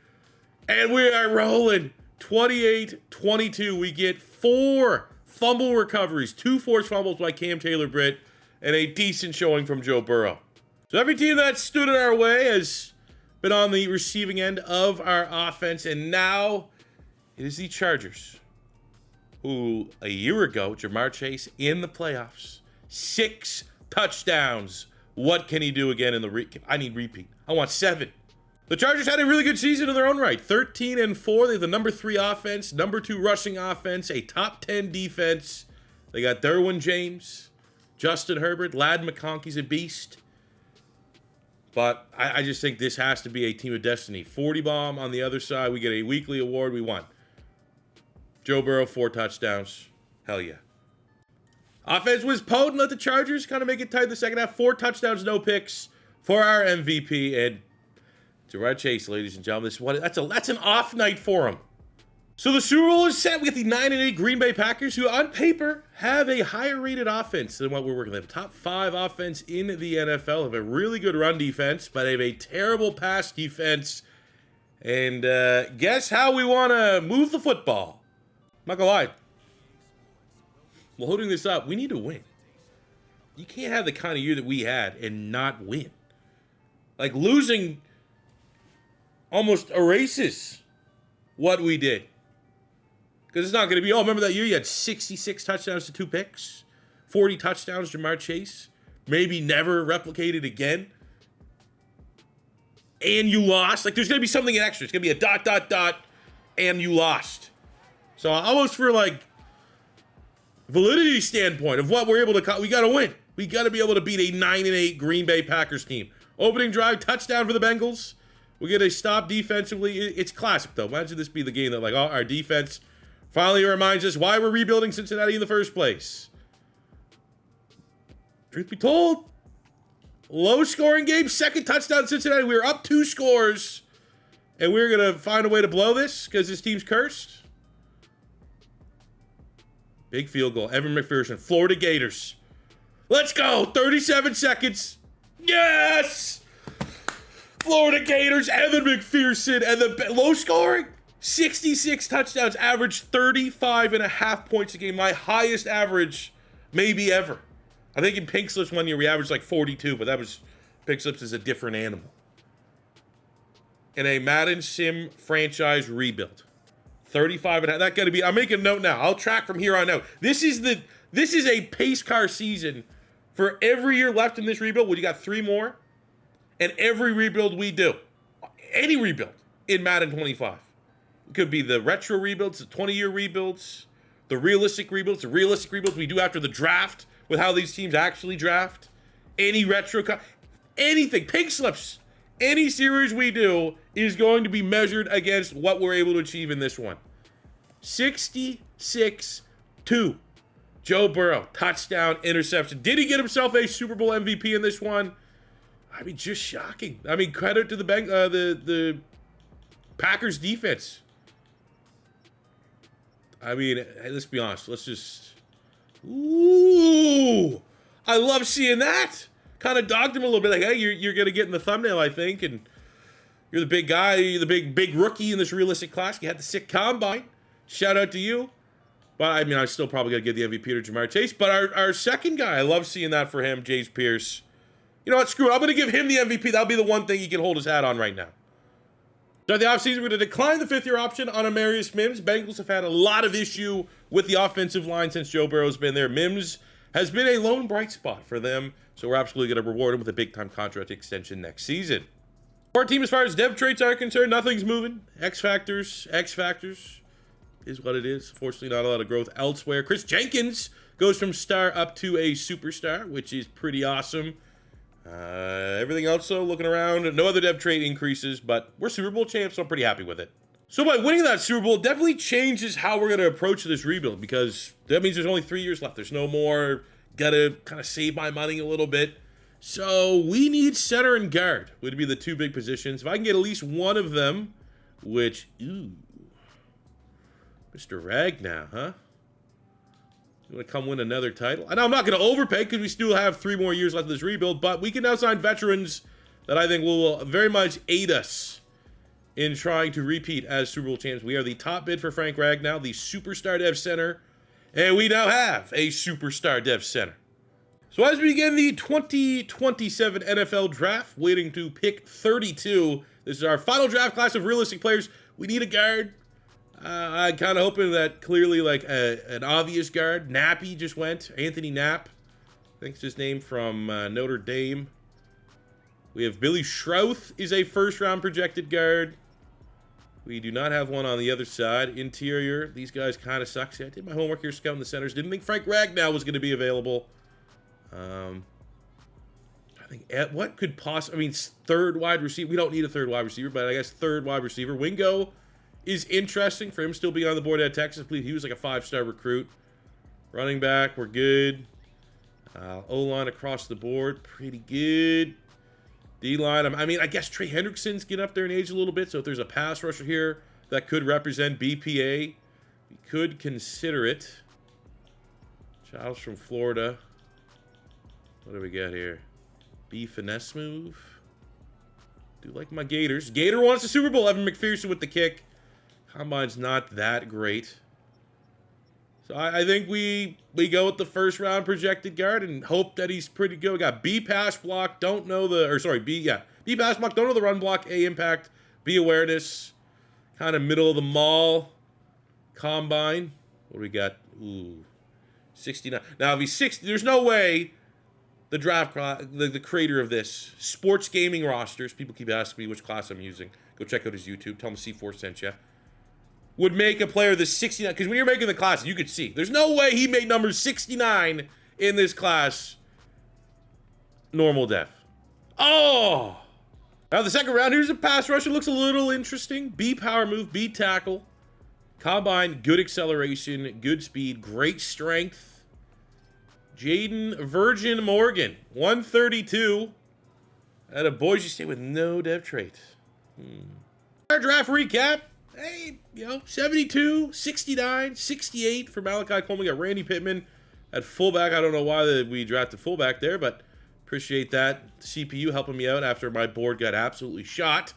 A: and we are rolling. 28-22. We get 4 fumble recoveries, 2 forced fumbles by Cam Taylor-Britt, and a decent showing from Joe Burrow. So every team that stood in our way has been on the receiving end of our offense, and now it is the Chargers, who a year ago, Jamar Chase in the playoffs, 6 touchdowns. What can he do again in the I need repeat. I want 7. The Chargers had a really good season in their own right. 13-4. They have the number 3 offense, number 2 rushing offense, a top 10 defense. They got Derwin James, Justin Herbert, Ladd McConkey's a beast. But I just think this has to be a team of destiny. 40 bomb on the other side. We get a weekly award. We won. Joe Burrow, 4 touchdowns. Hell yeah. Offense was potent. Let the Chargers kind of make it tight in the second half. 4 touchdowns, no picks for our MVP. And Jamar Chase, ladies and gentlemen, that's an off night for him. So the Super Bowl is set. We get the 9-8 Green Bay Packers, who on paper have a higher rated offense than what we're working with. They have top 5 offense in the NFL, have a really good run defense, but they have a terrible pass defense. And guess how we want to move the football? I'm not gonna lie. Well, holding this up, we need to win. You can't have the kind of year that we had and not win. Like, losing almost erases what we did. Because it's not going to be, oh, remember that year you had 66 touchdowns to 2 picks? 40 touchdowns, Jamar Chase. Maybe never replicated again. And you lost. Like, there's going to be something extra. It's going to be a ... and you lost. So almost for, like, validity standpoint of what we're able to, we got to win. We got to be able to beat a 9-8 Green Bay Packers team. Opening drive, touchdown for the Bengals. We get a stop defensively. It's classic, though. Imagine this be the game that, like, oh, our defense finally reminds us why we're rebuilding Cincinnati in the first place. Truth be told, low-scoring game, second touchdown Cincinnati. We were up 2 scores, and we're going to find a way to blow this because this team's cursed. Big field goal. Evan McPherson, Florida Gators. Let's go. 37 seconds. Yes! Florida Gators, Evan McPherson, and the low scoring, 66 touchdowns, averaged 35.5 points a game. My highest average maybe ever. I think in Pink Slips one year we averaged like 42, but that was, Pink Slips is a different animal. In a Madden Sim franchise rebuild. 35.5, that gotta be, I'm making a note now. I'll track from here on out. This is a pace car season for every year left in this rebuild. Well, you got 3 more. And every rebuild we do, any rebuild in Madden 25. It could be the retro rebuilds, the 20-year rebuilds, the realistic rebuilds we do after the draft with how these teams actually draft. Any retro, anything, Pink Slips, any series we do is going to be measured against what we're able to achieve in this one. 66-2. Joe Burrow, touchdown, interception. Did he get himself a Super Bowl MVP in this one? I mean, just shocking. I mean, credit to the Packers defense. I mean, hey, let's be honest. Let's just... Ooh! I love seeing that. Kind of dogged him a little bit. Like, hey, you're going to get in the thumbnail, I think. And you're the big guy. You're the big rookie in this realistic class. You had the sick combine. Shout out to you. But, I mean, I still probably got to give the MVP to Jamar Chase. But our second guy, I love seeing that for him, James Pearce. You know what, screw it. I'm going to give him the MVP. That'll be the one thing he can hold his hat on right now. During the offseason, we're going to decline the 5th-year option on Amarius Mims. Bengals have had a lot of issue with the offensive line since Joe Burrow's been there. Mims has been a lone bright spot for them, so we're absolutely going to reward him with a big-time contract extension next season. Our team, as far as dev traits are concerned, nothing's moving. X factors is what it is. Fortunately, not a lot of growth elsewhere. Chris Jenkins goes from star up to a superstar, which is pretty awesome. Everything else, though, looking around, no other dev trait increases, but we're Super Bowl champs, so I'm pretty happy with it. So by winning that Super Bowl, it definitely changes how we're going to approach this rebuild, because that means there's only 3 years left. There's no more, gotta kind of save my money a little bit. So we need center and guard would be the 2 big positions. If I can get at least one of them, which, ooh, Mr. Ragnow, huh? You want to come win another title? I know I'm not going to overpay because we still have 3 more years left of this rebuild, but we can now sign veterans that I think will very much aid us in trying to repeat as Super Bowl champs. We are the top bid for Frank Ragnow, the superstar dev center, and we now have a superstar dev center. So as we begin the 2027 NFL draft, waiting to pick 32, this is our final draft class of realistic players. We need a guard. I'm kind of hoping that clearly, like, an obvious guard. Nappy just went. Anthony Knapp. I think it's his name from Notre Dame. We have Billy Schrouth is a first-round projected guard. We do not have one on the other side. Interior, these guys kind of suck. See, I did my homework here scouting the centers. Didn't think Frank Ragnow was going to be available. I think, what could possibly, I mean, third wide receiver. We don't need a third wide receiver, but I guess third wide receiver. Wingo is interesting for him still being on the board at Texas. I believe he was like a 5-star recruit. Running back, we're good. O-line across the board, pretty good. D-line, I mean, I guess Trey Hendrickson's getting up there in age a little bit, so if there's a pass rusher here that could represent BPA, we could consider it. Childs from Florida. What do we got here? B finesse move. Do like my Gators. Gator wants a Super Bowl. Evan McPherson with the kick. Combine's not that great. So I think we go with the first round projected guard and hope that he's pretty good. We got B pass block, B pass block, don't know the run block, A impact, B awareness, kind of middle of the mall. Combine. What do we got? Ooh, 69. Now, if he's 60, there's no way the draft, the creator of this, sports gaming rosters, people keep asking me which class I'm using. Go check out his YouTube. Tell him C4 sent you. Would make a player the 69, because when you're making the class, you could see. There's no way he made number 69 in this class normal def. Oh! Now the second round, here's a pass rusher. Looks a little interesting. B power move, B tackle. Combine, good acceleration, good speed, great strength. Jaden Virgin Morgan, 132. At a Boise State with no dev trait. Our draft recap. Hey, 72, 69, 68 for Malachi Coleman. We got Randy Pittman at fullback. I don't know why we drafted fullback there, but appreciate that. CPU helping me out after my board got absolutely shot.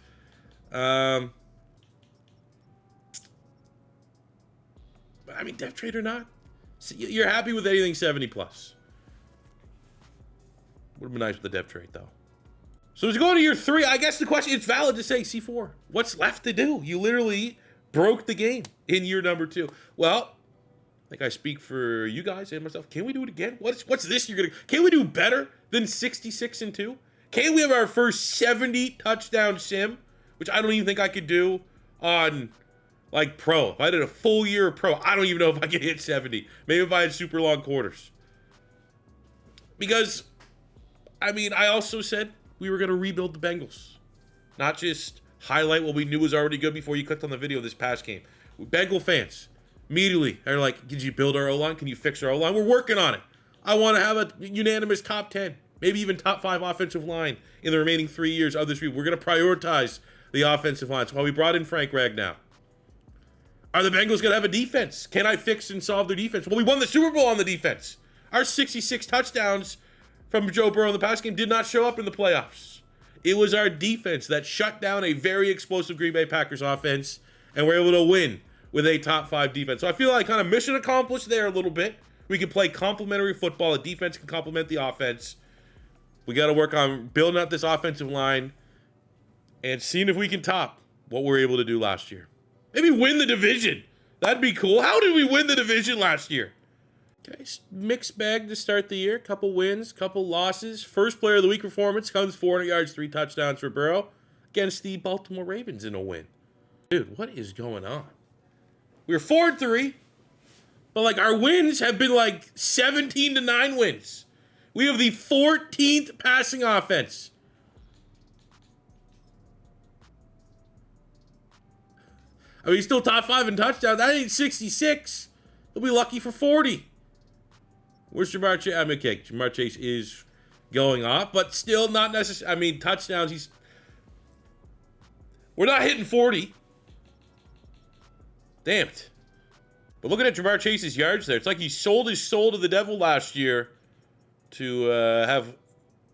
A: I mean, depth trade or not, you're happy with anything 70 plus. Would have been nice with the depth trade though. So as we go to year 3, I guess the question, it's valid to say C4. What's left to do? You literally broke the game in year number 2. Well, I think I speak for you guys and myself. Can we do it again? What's this year gonna? Can we do better than 66-2? Can we have our first 70 touchdown sim, which I don't even think I could do on like pro. If I did a full year of pro, I don't even know if I could hit 70. Maybe if I had super long quarters. Because, I mean, I also said we were going to rebuild the Bengals. Not just highlight what we knew was already good before you clicked on the video this past game. Bengal fans immediately are like, "Did you build our O-line? Can you fix our O-line?" We're working on it. I want to have a unanimous top 10, maybe even top 5 offensive line in the remaining 3 years of this reboot. We're going to prioritize the offensive line. That's why we brought in Frank Ragnow. Are the Bengals going to have a defense? Can I fix and solve their defense? Well, we won the Super Bowl on the defense. Our 66 touchdowns from Joe Burrow in the past game did not show up in the playoffs. It was our defense that shut down a very explosive Green Bay Packers offense, and we're able to win with a top 5 defense. So I feel like kind of mission accomplished there a little bit. We can play complementary football. The defense can complement the offense. We got to work on building up this offensive line and seeing if we can top what we were able to do last year. Maybe win the division. That'd be cool. How did we win the division last year? Okay, mixed bag to start the year. Couple wins, couple losses. First player of the week performance comes 400 yards, 3 touchdowns for Burrow against the Baltimore Ravens in a win. Dude, what is going on? We're 4-3, but like our wins have been like 17-9 wins. We have the 14th passing offense. I mean, he's still top 5 in touchdowns. That ain't 66. He'll be lucky for 40. Where's Jamar Chase? I mean, okay, Jamar Chase is going off, but still not necessarily. I mean, touchdowns, we're not hitting 40. Damn it. But looking at Jamar Chase's yards there, it's like he sold his soul to the devil last year to have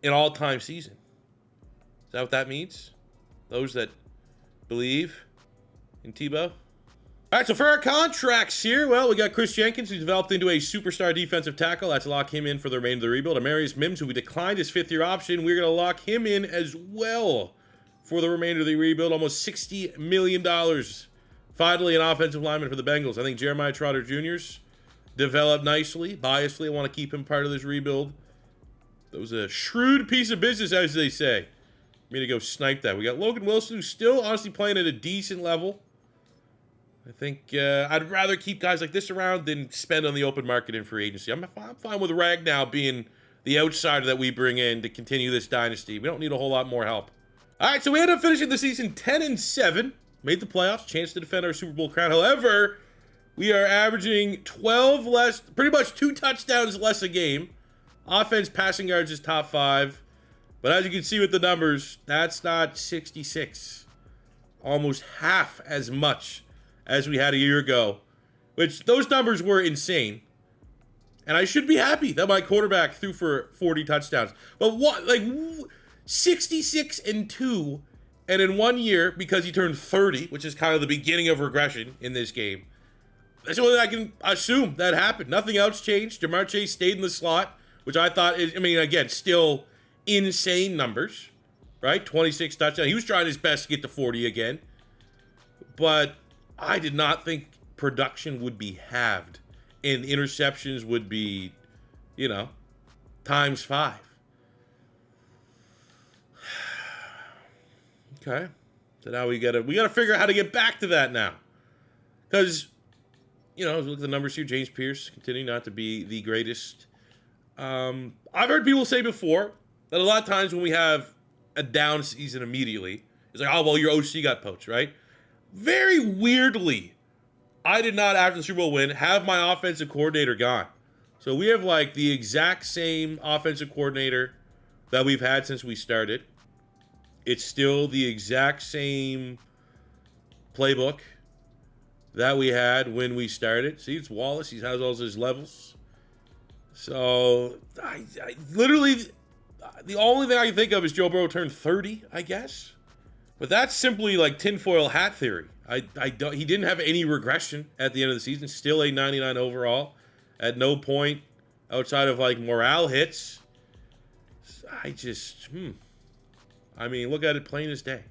A: an all-time season. Is that what that means? Those that believe in Tebow? All right, so for our contracts here, well, we got Chris Jenkins, who's developed into a superstar defensive tackle. Let's lock him in for the remainder of the rebuild. Amarius Mims, who we declined his 5th-year option. We're going to lock him in as well for the remainder of the rebuild. Almost $60 million. Finally, an offensive lineman for the Bengals. I think Jeremiah Trotter Jr.'s developed nicely. Biasly, I want to keep him part of this rebuild. That was a shrewd piece of business, as they say. I'm going to go snipe that. We got Logan Wilson, who's still honestly playing at a decent level. I think I'd rather keep guys like this around than spend on the open market in free agency. I'm fine with Ragnow being the outsider that we bring in to continue this dynasty. We don't need a whole lot more help. All right, so we ended up finishing the season 10-7. Made the playoffs, chance to defend our Super Bowl crown. However, we are averaging 12 less, pretty much 2 touchdowns less a game. Offense passing yards is top 5. But as you can see with the numbers, that's not 66. Almost half as much as we had a year ago, which those numbers were insane. And I should be happy that my quarterback threw for 40 touchdowns. But what, like 66-2, and in 1 year, because he turned 30, which is kind of the beginning of regression in this game, that's the only thing I can assume that happened. Nothing else changed. Jamar Chase stayed in the slot, which I thought is, I mean, again, still insane numbers, right? 26 touchdowns. He was trying his best to get to 40 again. But I did not think production would be halved and interceptions would be, you know, times 5. Okay. So now we gotta figure out how to get back to that now. Because, you know, as we look at the numbers here, James Pearce continuing not to be the greatest. I've heard people say before that a lot of times when we have a down season immediately, it's like, oh, well, your OC got poached, right? Very weirdly, I did not, after the Super Bowl win, have my offensive coordinator gone. So we have, like, the exact same offensive coordinator that we've had since we started. It's still the exact same playbook that we had when we started. See, it's Wallace. He has all his levels. So, I literally, the only thing I can think of is Joe Burrow turned 30, I guess. But that's simply like tinfoil hat theory. He didn't have any regression at the end of the season. Still a 99 overall. At no point outside of like morale hits. I mean, look at it plain as day.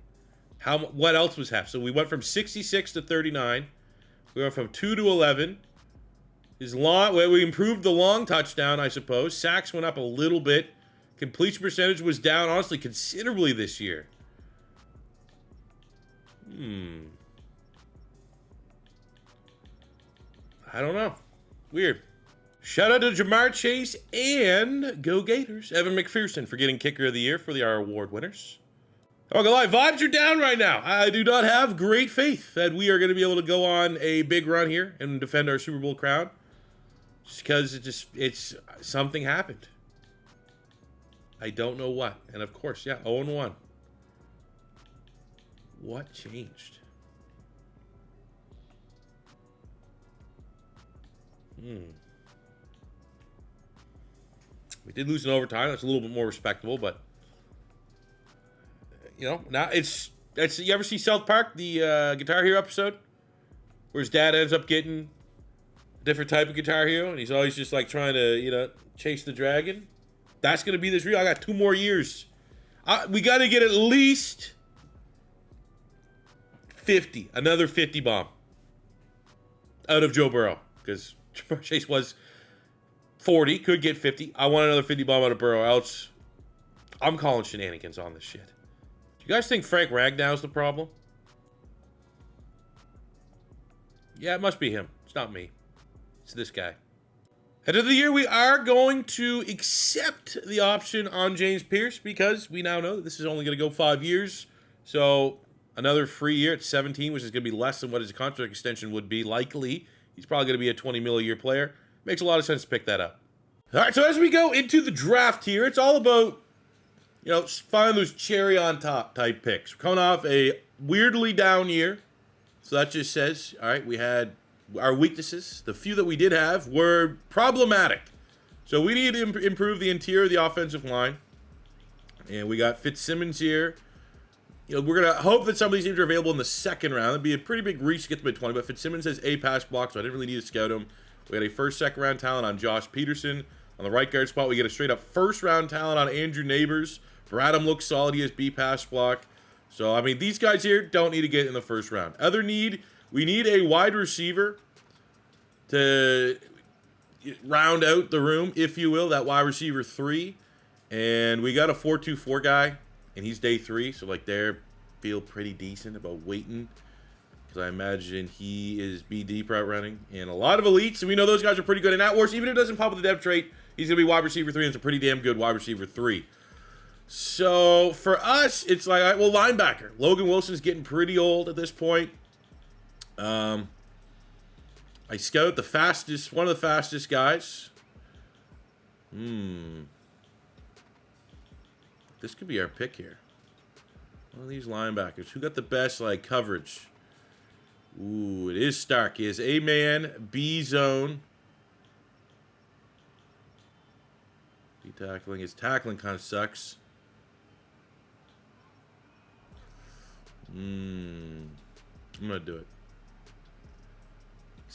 A: What else was half? So we went from 66 to 39. We went from 2 to 11. We improved the long touchdown, I suppose. Sacks went up a little bit. Completion percentage was down, honestly, considerably this year. I don't know. Weird. Shout out to Jamar Chase and Go Gators. Evan McPherson for getting Kicker of the Year for our award winners. I'm not gonna lie, vibes are down right now. I do not have great faith that we are going to be able to go on a big run here and defend our Super Bowl crown. Just because it's something happened. I don't know what. And of course, yeah, 0-1. What changed? We did lose in overtime. That's a little bit more respectable, but you know, now it's you ever see South Park, the Guitar Hero episode, where his dad ends up getting a different type of Guitar Hero, and he's always just like trying to, you know, chase the dragon. That's gonna be this real. I got 2 more years. We got to get at least 50, another 50 bomb out of Joe Burrow, because Chase was 40, could get 50. I want another 50 bomb out of Burrow, else I'm calling shenanigans on this shit. Do you guys think Frank Ragnow's the problem? Yeah, it must be him. It's not me. It's this guy. End of the year, we are going to accept the option on James Pearce because we now know that this is only going to go 5 years. So another free year at 17, which is going to be less than what his contract extension would be, likely. He's probably going to be a $20 million a year player. Makes a lot of sense to pick that up. All right, so as we go into the draft here, it's all about, you know, finding those cherry on top type picks. We're coming off a weirdly down year. So that just says, all right, we had our weaknesses. The few that we did have were problematic. So we need to improve the interior of the offensive line. And we got Fitzsimmons here. You know, we're going to hope that some of these teams are available in the second round. It'd be a pretty big reach to get to mid-20, but Fitzsimmons has a pass block, so I didn't really need to scout him. We got a first, second round talent on Josh Peterson. On the right guard spot, we get a straight up first round talent on Andrew Neighbors. Bradham looks solid. He has B pass block. So, I mean, these guys here don't need to get in the first round. Other need, we need a wide receiver to round out the room, if you will, that wide receiver 3. And we got a 4-2-4 guy, and he's day 3. So, like, they feel pretty decent about waiting. Because I imagine he is B deep route running. And a lot of elites, and we know those guys are pretty good in that worse. Even if it doesn't pop with the depth trait, he's going to be wide receiver 3, and it's a pretty damn good wide receiver 3. So, for us, it's like, all right, well, linebacker. Logan Wilson's getting pretty old at this point. I scout the fastest, one of the fastest guys. This could be our pick here. One of these linebackers. Who got the best, like, coverage? Ooh, it is Stark. He is A-man, B-zone. B-tackling. His tackling kind of sucks. I'm going to do it.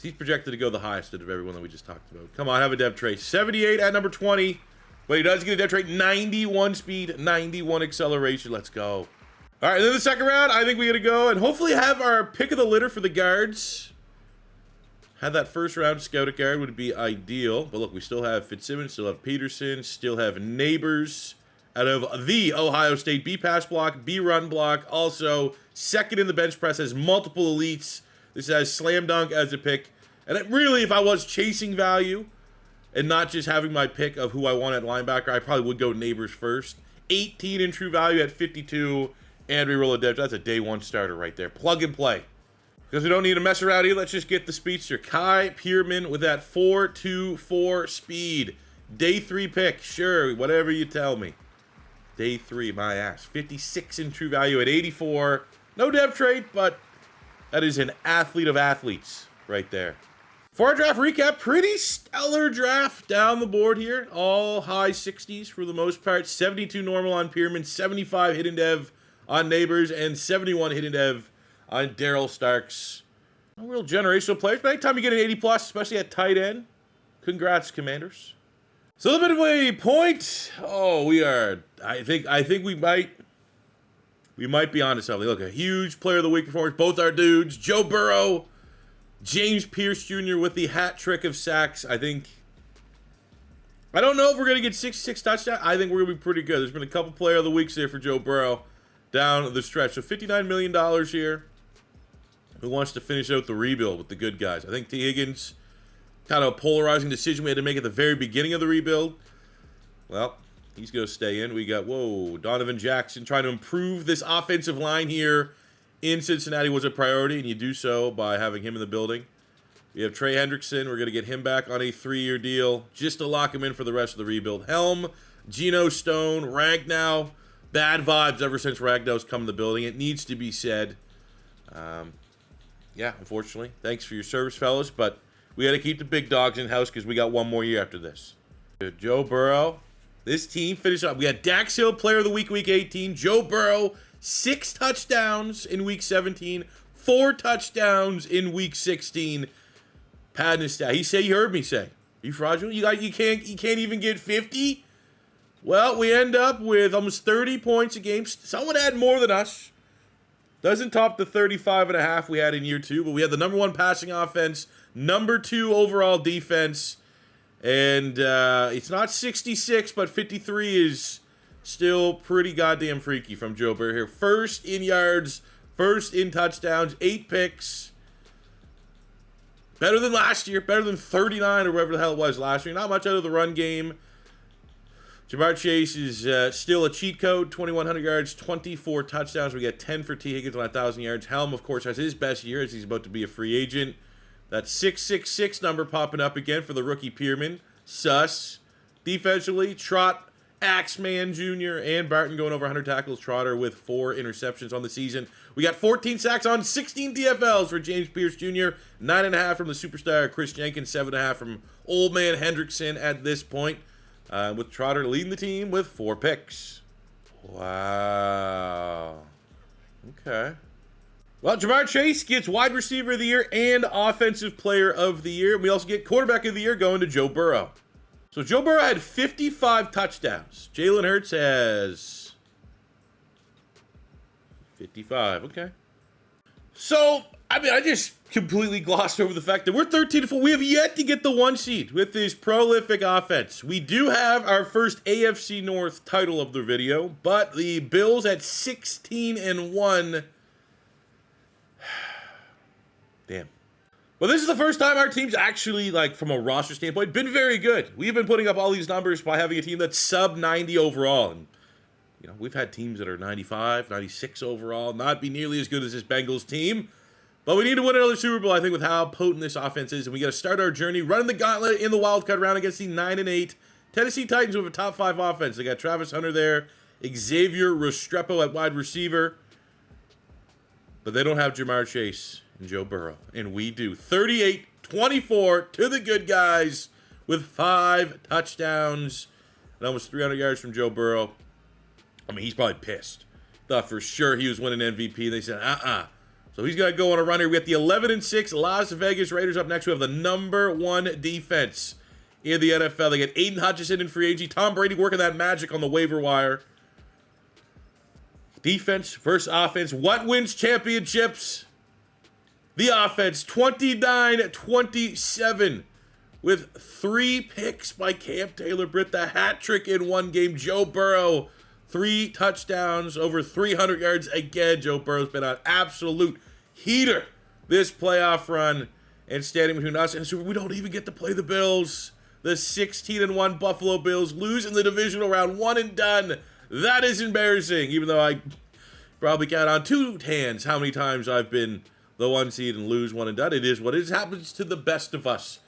A: He's projected to go the highest out of everyone that we just talked about. Come on, have a depth trait. 78 at number 20. But he does get a depth trait. 91 speed, 91 acceleration. Let's go. All right, and then the second round, I think we got to go and hopefully have our pick of the litter for the guards. Had that first round scouting card would be ideal. But look, we still have Fitzsimmons, still have Peterson, still have Neighbors out of the Ohio State B pass block, B run block. Also, second in the bench press, has multiple elites. This has slam dunk as a pick. And it really, if I was chasing value and not just having my pick of who I want at linebacker, I probably would go Neighbors first. 18 in true value at 52. And we roll a depth. That's a day one starter right there. Plug and play. Because we don't need to mess around here, let's just get the speedster. Kai Pierman with that 4.24 speed. Day 3 pick. Sure, whatever you tell me. Day 3, my ass. 56 in true value at 84. No depth trait, but that is an athlete of athletes right there. For our draft recap, pretty stellar draft down the board here. All high 60s for the most part. 72 normal on Pierman, 75 hidden dev on Neighbors, and 71 hidden dev on Daryl Starks. No real generational players, but anytime you get an 80 plus, especially at tight end, congrats, Commanders. So the midway point. Oh, we are. I think we might be onto something. Look, a huge player of the week performance. Both our dudes, Joe Burrow, James Pearce Jr. with the hat trick of sacks. I don't know if we're gonna get 66 touchdowns. I think we're gonna be pretty good. There's been a couple player of the weeks there for Joe Burrow down the stretch. So $59 million here. Who wants to finish out the rebuild with the good guys? I think T. Higgins, kind of a polarizing decision we had to make at the very beginning of the rebuild. Well, he's going to stay in. We got, Donovan Jackson trying to improve this offensive line here in Cincinnati was a priority, and you do so by having him in the building. We have Trey Hendrickson. We're going to get him back on a 3-year deal just to lock him in for the rest of the rebuild. Helm, Geno Stone, Ragnow. Bad vibes ever since Ragnow's come in the building. It needs to be said. Yeah, unfortunately. Thanks for your service, fellas, but we got to keep the big dogs in-house because we got one more year after this. Joe Burrow. This team finished up. We got Dax Hill, Player of the Week, Week 18. Joe Burrow, 6 touchdowns in Week 17. 4 touchdowns in Week 16. Pad his stat. You heard me say. You fraudulent? You can't even get 50? Well, we end up with almost 30 points a game. Someone had more than us. Doesn't top the 35.5 we had in year 2, but we had the number 1 passing offense, number 2 overall defense, and it's not 66, but 53 is still pretty goddamn freaky from Joe Burrow here. First in yards, first in touchdowns, 8 picks. Better than last year, better than 39 or whatever the hell it was last year. Not much out of the run game. Jamar Chase is still a cheat code, 2,100 yards, 24 touchdowns. We got 10 for T. Higgins on 1,000 yards. Helm, of course, has his best year as he's about to be a free agent. That 666 number popping up again for the rookie Pierman. Sus. Defensively, Trot, Axeman Jr., and Barton going over 100 tackles. Trotter with 4 interceptions on the season. We got 14 sacks on 16 DFLs for James Pearce Jr., 9.5 from the superstar Chris Jenkins, 7.5 from Old Man Hendrickson at this point. With Trotter leading the team with 4 picks. Wow. Okay. Well, Jamar Chase gets wide receiver of the year and offensive player of the year. We also get quarterback of the year going to Joe Burrow. So Joe Burrow had 55 touchdowns. Jalen Hurts has 55. Okay. So, I just completely glossed over the fact that we're 13-4. We have yet to get the 1 seed with this prolific offense. We do have our first AFC North title of the video, but the Bills at 16-1. Damn. Well, this is the first time our team's actually, from a roster standpoint, been very good. We've been putting up all these numbers by having a team that's sub 90 overall. And, we've had teams that are 95, 96 overall, not be nearly as good as this Bengals team. But we need to win another Super Bowl, I think, with how potent this offense is. And we got to start our journey running the gauntlet in the wildcard round against the 9-8 Tennessee Titans with a top 5 offense. They got Travis Hunter there, Xavier Restrepo at wide receiver. But they don't have Jamar Chase and Joe Burrow. And we do. 38-24 to the good guys with 5 touchdowns and almost 300 yards from Joe Burrow. He's probably pissed. Thought for sure he was winning MVP. They said, So he's got to go on a run here. We got the 11-6 Las Vegas Raiders up next. We have the number 1 defense in the NFL. They get Aiden Hutchinson in free agency. Tom Brady working that magic on the waiver wire. Defense versus offense. What wins championships? The offense, 29-27 with 3 picks by Cam Taylor-Britt. The hat trick in one game. Joe Burrow, 3 touchdowns, over 300 yards. Again, Joe Burrow's been an absolute heater this playoff run. And standing between us and we don't even get to play the Bills. The 16-1 Buffalo Bills lose in the divisional round, 1 and done. That is embarrassing, even though I probably count on 2 hands how many times I've been the 1 seed and lose 1 and done. It is what it is. Happens to the best of us.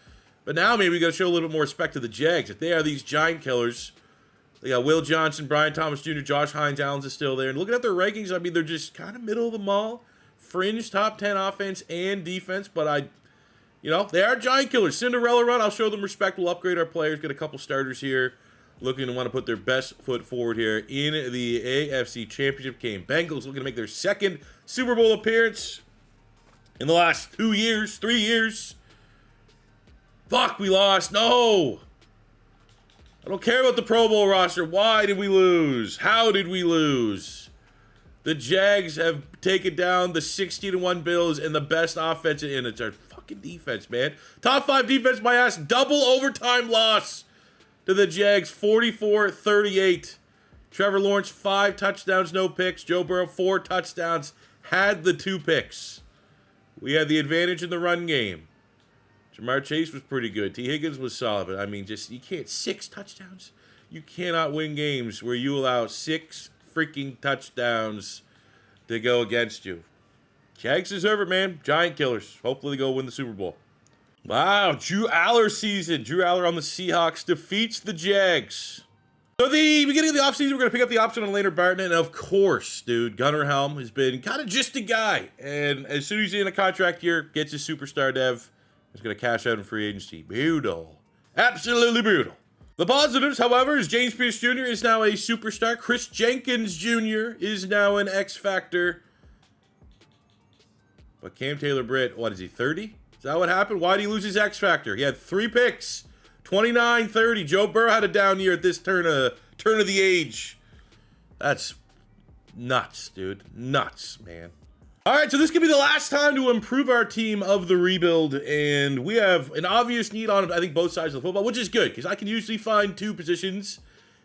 A: But now maybe we got to show a little bit more respect to the Jags. If they are these giant killers, they got Will Johnson, Brian Thomas Jr., Josh Hines, Allen's is still there. And looking at their rankings, I mean, they're just kind of middle of the mall. Fringe top 10 offense and defense, but they are giant killers. Cinderella run, I'll show them respect. We'll upgrade our players, get a couple starters here. Looking to want to put their best foot forward here in the AFC Championship game. Bengals looking to make their 2nd Super Bowl appearance in the last 3 years. Fuck, we lost. No! I don't care about the Pro Bowl roster. Why did we lose? How did we lose? The Jags have taken down the 16-1 Bills and the best offense, and it's our fucking defense, man. Top 5 defense, my ass. Double overtime loss to the Jags, 44-38. Trevor Lawrence, 5 touchdowns, no picks. Joe Burrow, 4 touchdowns, had the 2 picks. We had the advantage in the run game. Jamar Chase was pretty good. T. Higgins was solid, but I mean, you can't, 6 touchdowns. You cannot win games where you allow 6 freaking touchdowns to go against you. Jags deserve it, man. Giant killers. Hopefully they go win the Super Bowl. Wow, Drew Aller season. Drew Aller on the Seahawks defeats the Jags. So the beginning of the offseason, we're going to pick up the option on Leonard Barton. And of course, dude, Gunnar Helm has been kind of just a guy. And as soon as he's in a contract year, gets his superstar dev, he's going to cash out in free agency. Brutal. Absolutely brutal. The positives, however, is James Pearce Jr. is now a superstar. Chris Jenkins Jr. is now an X Factor. But Cam Taylor-Britt, what is he, 30? Is that what happened? Why did he lose his X Factor? He had 3 picks, 29-30. Joe Burrow had a down year at this turn of the age. That's nuts, dude. Nuts, man. All right, so this could be the last time to improve our team of the rebuild, and we have an obvious need on, I think, both sides of the football, which is good, because I can usually find 2 positions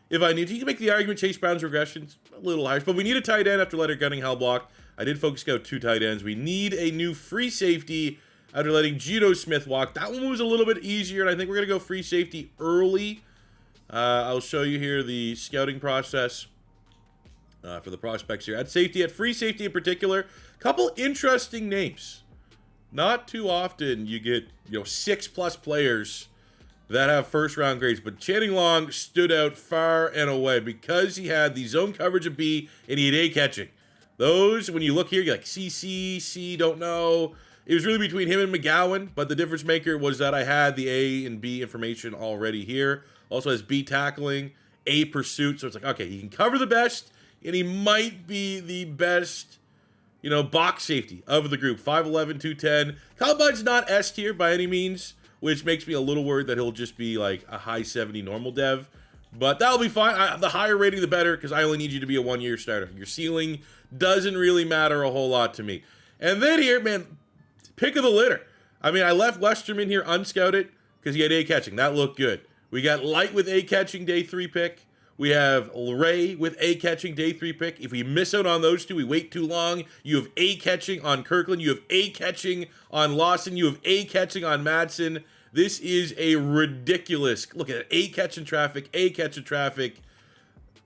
A: if I need to. You can make the argument Chase Brown's regression's a little higher, but we need a tight end after Leonard Gunning Hell block. I did focus scout 2 tight ends. We need a new free safety after letting Geno Smith walk. That one was a little bit easier, and I think we're going to go free safety early. I'll show you here the scouting process for the prospects here. At safety, at free safety in particular, couple interesting names. Not too often you get 6+ players that have first-round grades, but Channing Long stood out far and away because he had the zone coverage of B and he had A catching. Those, when you look here, you're like, C, don't know. It was really between him and McGowan, but the difference maker was that I had the A and B information already here. Also has B tackling, A pursuit, so it's like, okay, he can cover the best, and he might be the best, box safety of the group. 5'11", 210. Combine's not S tier by any means, which makes me a little worried that he'll just be like a high 70 normal dev. But that'll be fine. The higher rating, the better, because I only need you to be a 1-year starter. Your ceiling doesn't really matter a whole lot to me. And then here, man, pick of the litter. I mean, I left Westerman here unscouted because he had A catching. That looked good. We got Light with A catching, day 3 pick. We have Ray with A catching, day 3 pick. If we miss out on those 2, we wait too long. You have A catching on Kirkland. You have A catching on Lawson. You have A catching on Madsen. This is a ridiculous, look at it, A catching traffic, A catching traffic.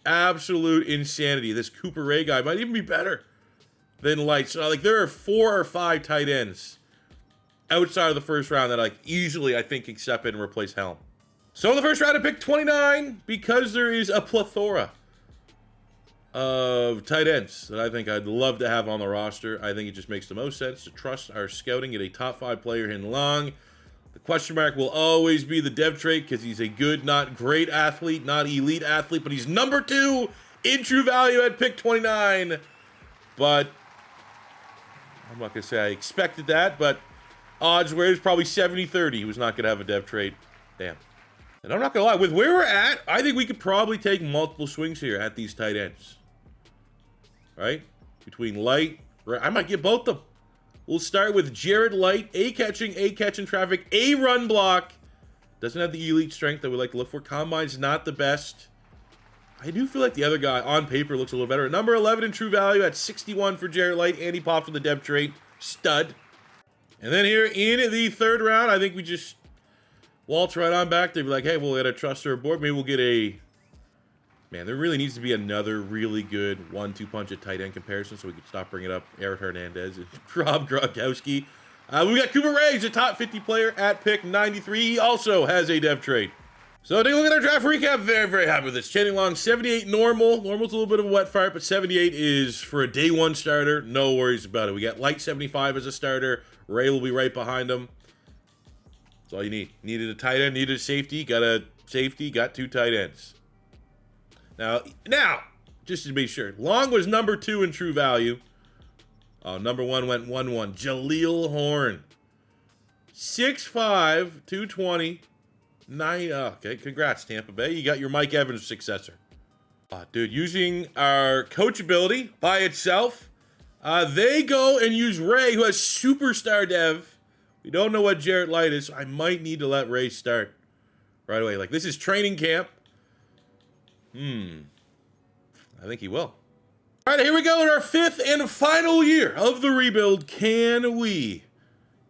A: Absolute insanity. This Cooper Ray guy might even be better than Light. So, there are 4 or 5 tight ends outside of the first round that, easily, I think, can step in and replace Helm. So, in the first round, I picked 29 because there is a plethora of tight ends that I think I'd love to have on the roster. I think it just makes the most sense to trust our scouting, get a top 5 player in long. The question mark will always be the dev trait because he's a good, not great athlete, not elite athlete, but he's number 2 in true value at pick 29. But I'm not going to say I expected that, but odds were it was probably 70-30. He was not going to have a dev trait. Damn. And I'm not going to lie, with where we're at, I think we could probably take multiple swings here at these tight ends. Right? Between Light, I might get both of them. We'll start with Jared Light, A catch in traffic, A run block. Doesn't have the elite strength that we like to look for. Combine's not the best. I do feel like the other guy on paper looks a little better. Number 11 in true value at 61 for Jared Light, and he pops with the depth trait. Stud. And then here in the third round, I think we just waltz right on back. They'd be like, hey, we'll get a truster aboard. Maybe we'll get a... Man, there really needs to be another really good 1-2 punch at tight end comparison so we can stop bringing up Eric Hernandez and Rob Gronkowski. We got Cooper Ray, a top 50 player at pick 93. He also has a depth trait. So take a look at our draft recap. Very, very happy with this. Channing Long, 78 normal. Normal's a little bit of a wet fart, but 78 is for a day one starter. No worries about it. We got Light 75 as a starter. Ray will be right behind him. That's all you need. Needed a tight end, needed a safety. Got a safety, got 2 tight ends. Now, just to be sure, Long was number 2 in true value. Oh, number 1 went 1-1. Jaleel Horn. 6'5", 220. Okay, congrats, Tampa Bay. You got your Mike Evans successor. Dude, using our coachability by itself, they go and use Ray, who has superstar dev. We don't know what Jared Light is, so I might need to let Ray start right away. Like, this is training camp. I think he will. All right, here we go in our 5th and final year of the rebuild. Can we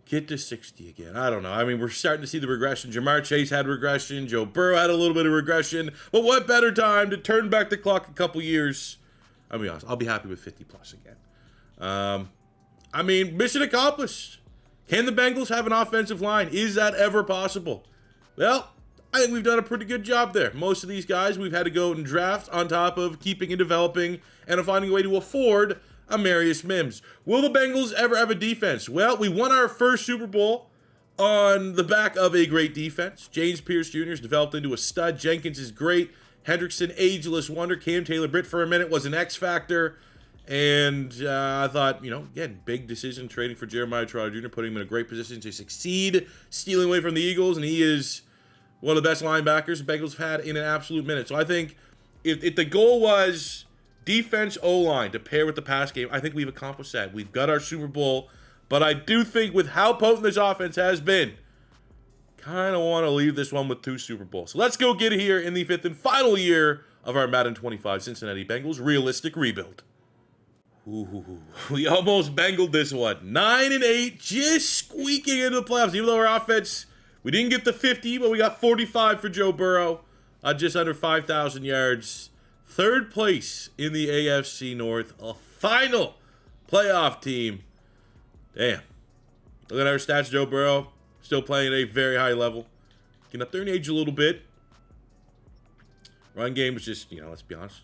A: get to 60 again? I don't know. I mean, we're starting to see the regression. Jamar Chase had regression. Joe Burrow had a little bit of regression. But what better time to turn back the clock a couple years? I'll be honest. I'll be happy with 50 plus again. I mean, mission accomplished. Can the Bengals have an offensive line? Is that ever possible? Well, I think we've done a pretty good job there. Most of these guys we've had to go and draft on top of keeping and developing and finding a way to afford Amarius Mims. Will the Bengals ever have a defense? Well, we won our first Super Bowl on the back of a great defense. James Pearce Jr. has developed into a stud. Jenkins is great. Hendrickson, ageless wonder. Cam Taylor-Britt for a minute was an X factor. And I thought, again, big decision trading for Jeremiah Trotter Jr., putting him in a great position to succeed, stealing away from the Eagles, and he is one of the best linebackers the Bengals have had in an absolute minute. So I think if the goal was defense O-line to pair with the pass game, I think we've accomplished that. We've got our Super Bowl, but I do think with how potent this offense has been, kind of want to leave this one with 2 Super Bowls. So let's go get it here in the 5th and final year of our Madden 25 Cincinnati Bengals realistic rebuild. Ooh, we almost Bengaled this one. 9-8, just squeaking into the playoffs. Even though our offense, we didn't get the 50, but we got 45 for Joe Burrow. Just under 5,000 yards. 3rd place in the AFC North. A final playoff team. Damn. Look at our stats, Joe Burrow. Still playing at a very high level. Getting up there in age a little bit. Run game was just, let's be honest.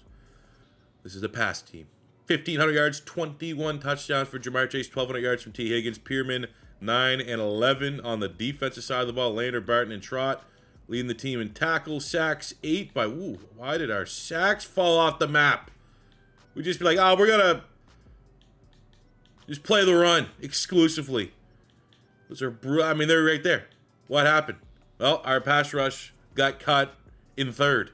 A: This is a pass team. 1,500 yards, 21 touchdowns for Jamar Chase, 1,200 yards from T. Higgins. Pierman, 9 and 11 on the defensive side of the ball. Lander, Barton, and Trott leading the team in tackles. Sacks, 8 by... why did our sacks fall off the map? We'd just be like, we're going to just play the run exclusively. Those are... they're right there. What happened? Well, our pass rush got cut in 3rd.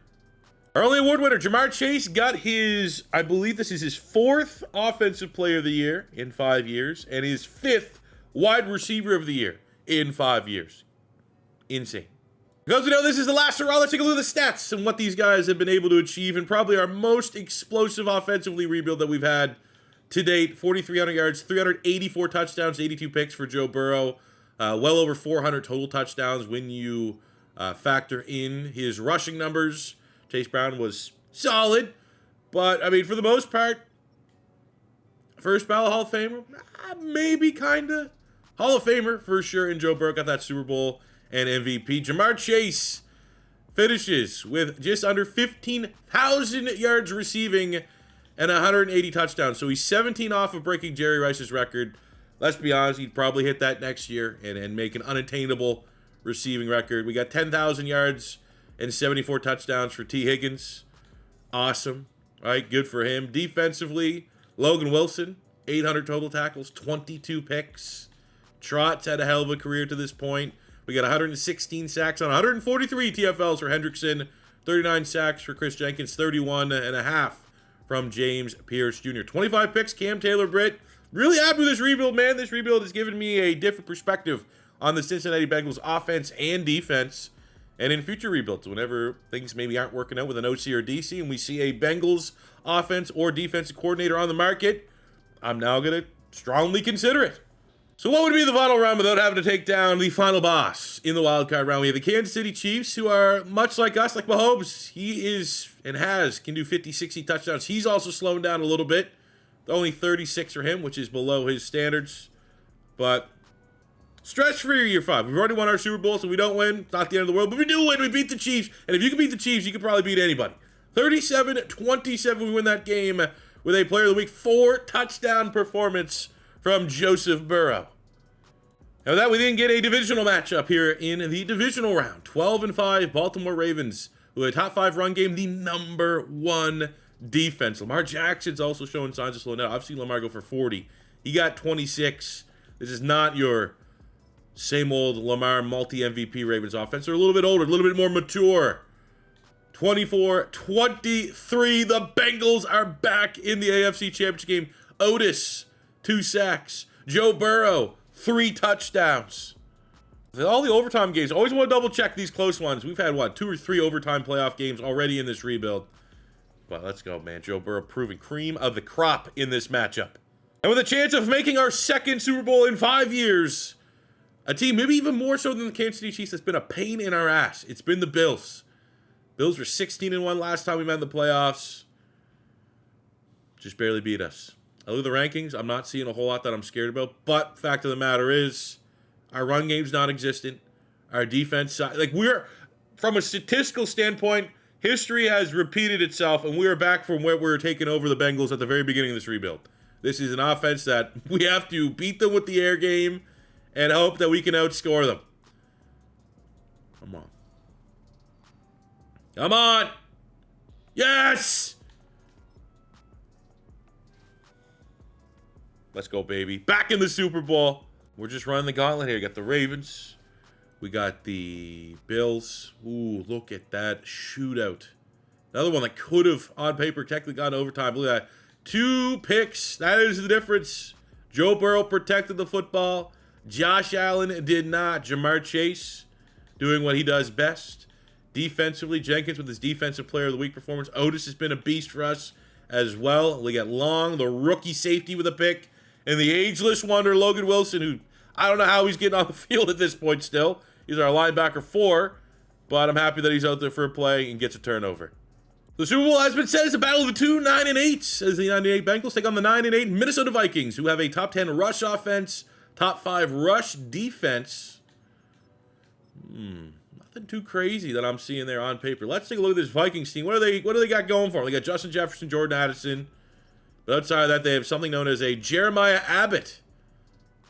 A: Our only award winner, Jamar Chase, got his, I believe this is his 4th Offensive Player of the Year in 5 years, and his 5th Wide Receiver of the Year in 5 years. Insane. Because we know this is the last hurrah, let's take a look at the stats and what these guys have been able to achieve, and probably our most explosive offensively rebuild that we've had to date. 4,300 yards, 384 touchdowns, 82 picks for Joe Burrow. Well over 400 total touchdowns when you factor in his rushing numbers. Chase Brown was solid, but, for the most part, first ballot Hall of Famer, maybe, kind of. Hall of Famer, for sure, and Joe Burrow got that Super Bowl and MVP. Jamar Chase finishes with just under 15,000 yards receiving and 180 touchdowns. So he's 17 off of breaking Jerry Rice's record. Let's be honest, he'd probably hit that next year and make an unattainable receiving record. We got 10,000 yards and 74 touchdowns for T. Higgins. Awesome. All right, good for him. Defensively, Logan Wilson, 800 total tackles, 22 picks. Trott's had a hell of a career to this point. We got 116 sacks on 143 TFLs for Hendrickson, 39 sacks for Chris Jenkins, 31 and a half from James Pearce Jr. 25 picks, Cam Taylor-Britt Really happy with this rebuild, man. This rebuild has given me a different perspective on the Cincinnati Bengals offense and defense. And in future rebuilds, whenever things maybe aren't working out with an OC or DC and we see a Bengals offense or defensive coordinator on the market, I'm now going to strongly consider it. So what would be the final round without having to take down the final boss in the wildcard round? We have the Kansas City Chiefs, who are much like us, like Mahomes. He is and can do 50, 60 touchdowns. He's also slowing down a little bit. Only 36 for him, which is below his standards. But stretch for year 5. We've already won our Super Bowl, so we don't win. It's not the end of the world, but we do win. We beat the Chiefs. And if you can beat the Chiefs, you can probably beat anybody. 37-27, we win that game with a Player of the Week 4 touchdown performance from Joseph Burrow. Now with that, we didn't get a divisional matchup here in the divisional round. 12-5 Baltimore Ravens with a top 5 run game, the number 1 defense. Lamar Jackson's also showing signs of slowing down. I've seen Lamar go for 40. He got 26. This is not your same old Lamar multi-MVP Ravens offense. They're a little bit older, a little bit more mature. 24-23. The Bengals are back in the AFC Championship game. Otis, 2 sacks. Joe Burrow, 3 touchdowns. All the overtime games, always want to double check these close ones. We've had, 2 or 3 overtime playoff games already in this rebuild. But let's go, man. Joe Burrow proving cream of the crop in this matchup. And with a chance of making our 2nd Super Bowl in 5 years, a team maybe even more so than the Kansas City Chiefs that's been a pain in our ass. It's been the Bills. Bills were 16-1 last time we met in the playoffs. Just barely beat us. I look at the rankings. I'm not seeing a whole lot that I'm scared about. But fact of the matter is, our run game's non-existent. Our defense, we're, from a statistical standpoint, history has repeated itself, and we are back from where we were taking over the Bengals at the very beginning of this rebuild. This is an offense that we have to beat them with the air game and hope that we can outscore them. Come on. Come on! Yes! Let's go, baby. Back in the Super Bowl. We're just running the gauntlet here. We got the Ravens. We got the Bills. Ooh, look at that shootout. Another one that could have, on paper, technically gone to overtime. Look at that. 2 picks. That is the difference. Joe Burrow protected the football. Josh Allen did not. Jamar Chase doing what he does best. Defensively, Jenkins with his Defensive Player of the Week performance. Otis has been a beast for us as well. We got Long, the rookie safety, with a pick. And the ageless wonder, Logan Wilson, who I don't know how he's getting on the field at this point still. He's our linebacker 4, but I'm happy that he's out there for a play and gets a turnover. The Super Bowl has been set as a battle of the 2 9-8 as the 9-8 Bengals take on the 9-8 Minnesota Vikings, who have a top 10 rush offense, top 5 rush defense. Nothing too crazy that I'm seeing there on paper. Let's take a look at this Vikings team. What do they got going for them? They got Justin Jefferson, Jordan Addison. But outside of that, they have something known as a Jeremiah Abbott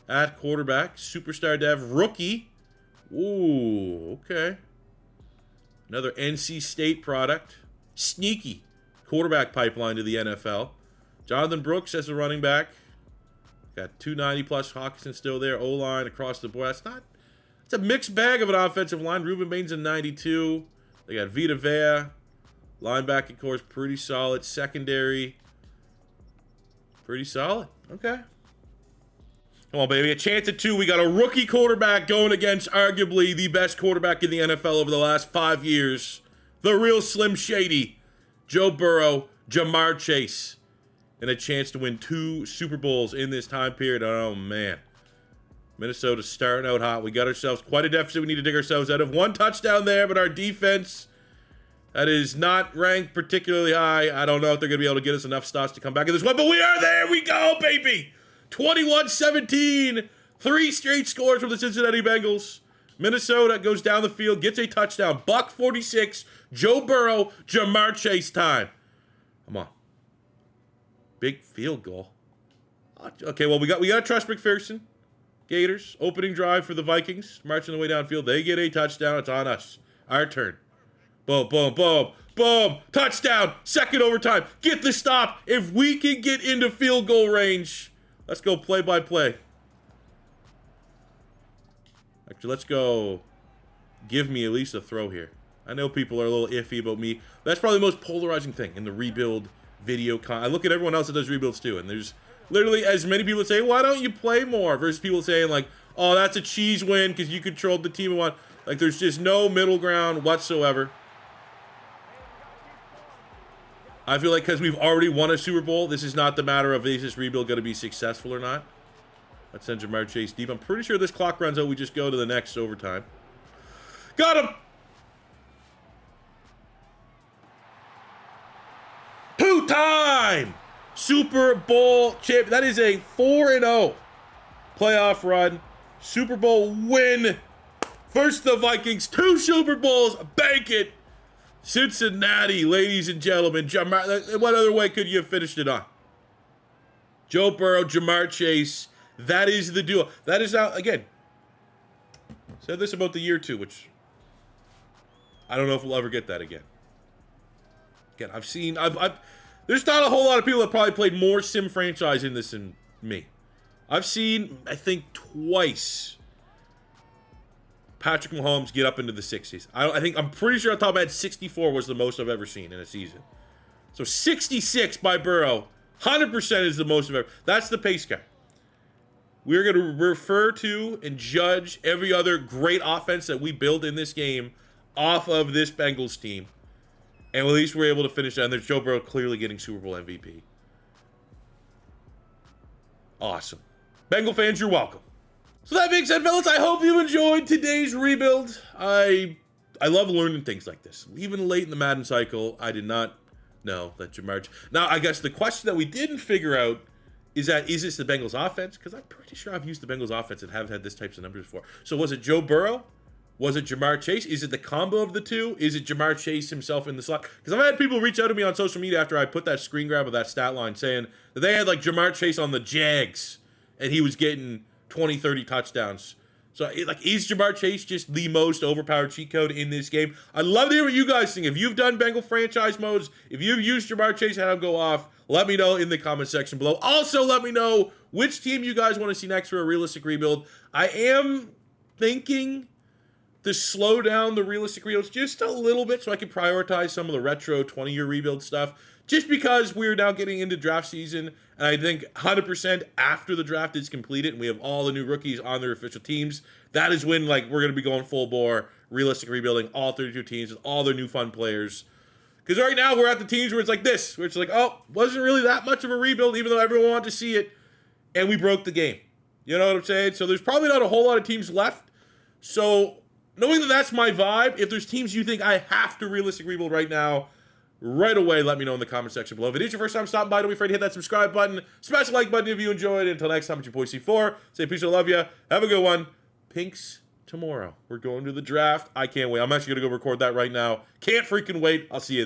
A: at quarterback. Superstar dev rookie. Ooh, okay. Another NC State product. Sneaky quarterback pipeline to the NFL. Jonathan Brooks as a running back. Got 290-plus. Hawkinson still there. O-line across the board. It's a mixed bag of an offensive line. Ruben Baines in 92. They got Vita Vea. Linebacking course, pretty solid. Secondary, pretty solid. Okay. Come on, baby. A chance at 2. We got a rookie quarterback going against arguably the best quarterback in the NFL over the last 5 years. The real Slim Shady. Joe Burrow, Jamar Chase. And a chance to win 2 Super Bowls in this time period. Oh, man. Minnesota starting out hot. We got ourselves quite a deficit we need to dig ourselves out of. 1 touchdown there, but our defense, that is not ranked particularly high. I don't know if they're going to be able to get us enough stops to come back in this one, but we are there. We go, baby. 21-17. 3 straight scores from the Cincinnati Bengals. Minnesota goes down the field, gets a touchdown. Buck 46. Joe Burrow, Jamar Chase time. Come on. Big field goal. Okay, well, we got to trust McPherson. Gators, opening drive for the Vikings. Marching the way downfield. They get a touchdown. It's on us. Our turn. Boom, boom, boom, boom. Touchdown. 2nd overtime. Get the stop. If we can get into field goal range, let's go play by play. Actually, let's go give me at least a throw here. I know people are a little iffy about me. That's probably the most polarizing thing in the rebuild video. I look at everyone else that does rebuilds too, and there's literally as many people say, why don't you play more? Versus people saying like, oh, that's a cheese win because you controlled the team and won. Like, there's just no middle ground whatsoever. I feel like because we've already won a Super Bowl, this is not the matter of is this rebuild going to be successful or not. Let's send Jamar Chase deep. I'm pretty sure this clock runs out. We just go to the next overtime. Got him! Two-time Super Bowl champion. That is a 4-0 playoff run. Super Bowl win. First the Vikings, 2 Super Bowls. Bank it. Cincinnati, ladies and gentlemen. What other way could you have finished it on? Joe Burrow, Jamar Chase. That is the duo. That is now, again, said this about the year 2, which I don't know if we'll ever get that again. Again, there's not a whole lot of people that probably played more sim franchise in this than me. I've seen, I think, twice Patrick Mahomes get up into the 60s. I'm pretty sure on top of my head, 64 was the most I've ever seen in a season. So 66 by Burrow, 100% is the most I've ever. That's the pace guy. We're going to refer to and judge every other great offense that we build in this game off of this Bengals team. And at least we're able to finish that. And there's Joe Burrow clearly getting Super Bowl MVP. Awesome. Bengal fans, you're welcome. So that being said, fellas, I hope you enjoyed today's rebuild. I love learning things like this. Even late in the Madden cycle, I did not know that Jamar. Now, I guess the question that we didn't figure out is this the Bengals offense? Because I'm pretty sure I've used the Bengals offense and haven't had this types of numbers before. So was it Joe Burrow? Was it Jamar Chase? Is it the combo of the two? Is it Jamar Chase himself in the slot? Because I've had people reach out to me on social media after I put that screen grab of that stat line saying that they had like Jamar Chase on the Jags and he was getting 20, 30 touchdowns. So, is Jamar Chase just the most overpowered cheat code in this game? I'd love to hear what you guys think. If you've done Bengal franchise modes, if you've used Jamar Chase, had him go off, let me know in the comment section below. Also, let me know which team you guys want to see next for a realistic rebuild. I am thinking to slow down the realistic rebuilds just a little bit so I can prioritize some of the retro 20-year rebuild stuff. Just because we're now getting into draft season, and I think 100% after the draft is completed and we have all the new rookies on their official teams, that is when we're going to be going full bore, realistic rebuilding, all 32 teams with all their new fun players. Because right now we're at the teams where it's like this, where it's like, oh, wasn't really that much of a rebuild, even though everyone wanted to see it, and we broke the game. You know what I'm saying? So there's probably not a whole lot of teams left. So knowing that that's my vibe, if there's teams you think I have to realistic rebuild right now, right away, let me know in the comment section below. If it is your first time stopping by, don't be afraid to hit that subscribe button. Smash the like button if you enjoyed. Until next time, it's your boy C4. Say peace, I love you. Have a good one. Pinks tomorrow. We're going to the draft. I can't wait. I'm actually going to go record that right now. Can't freaking wait. I'll see you then.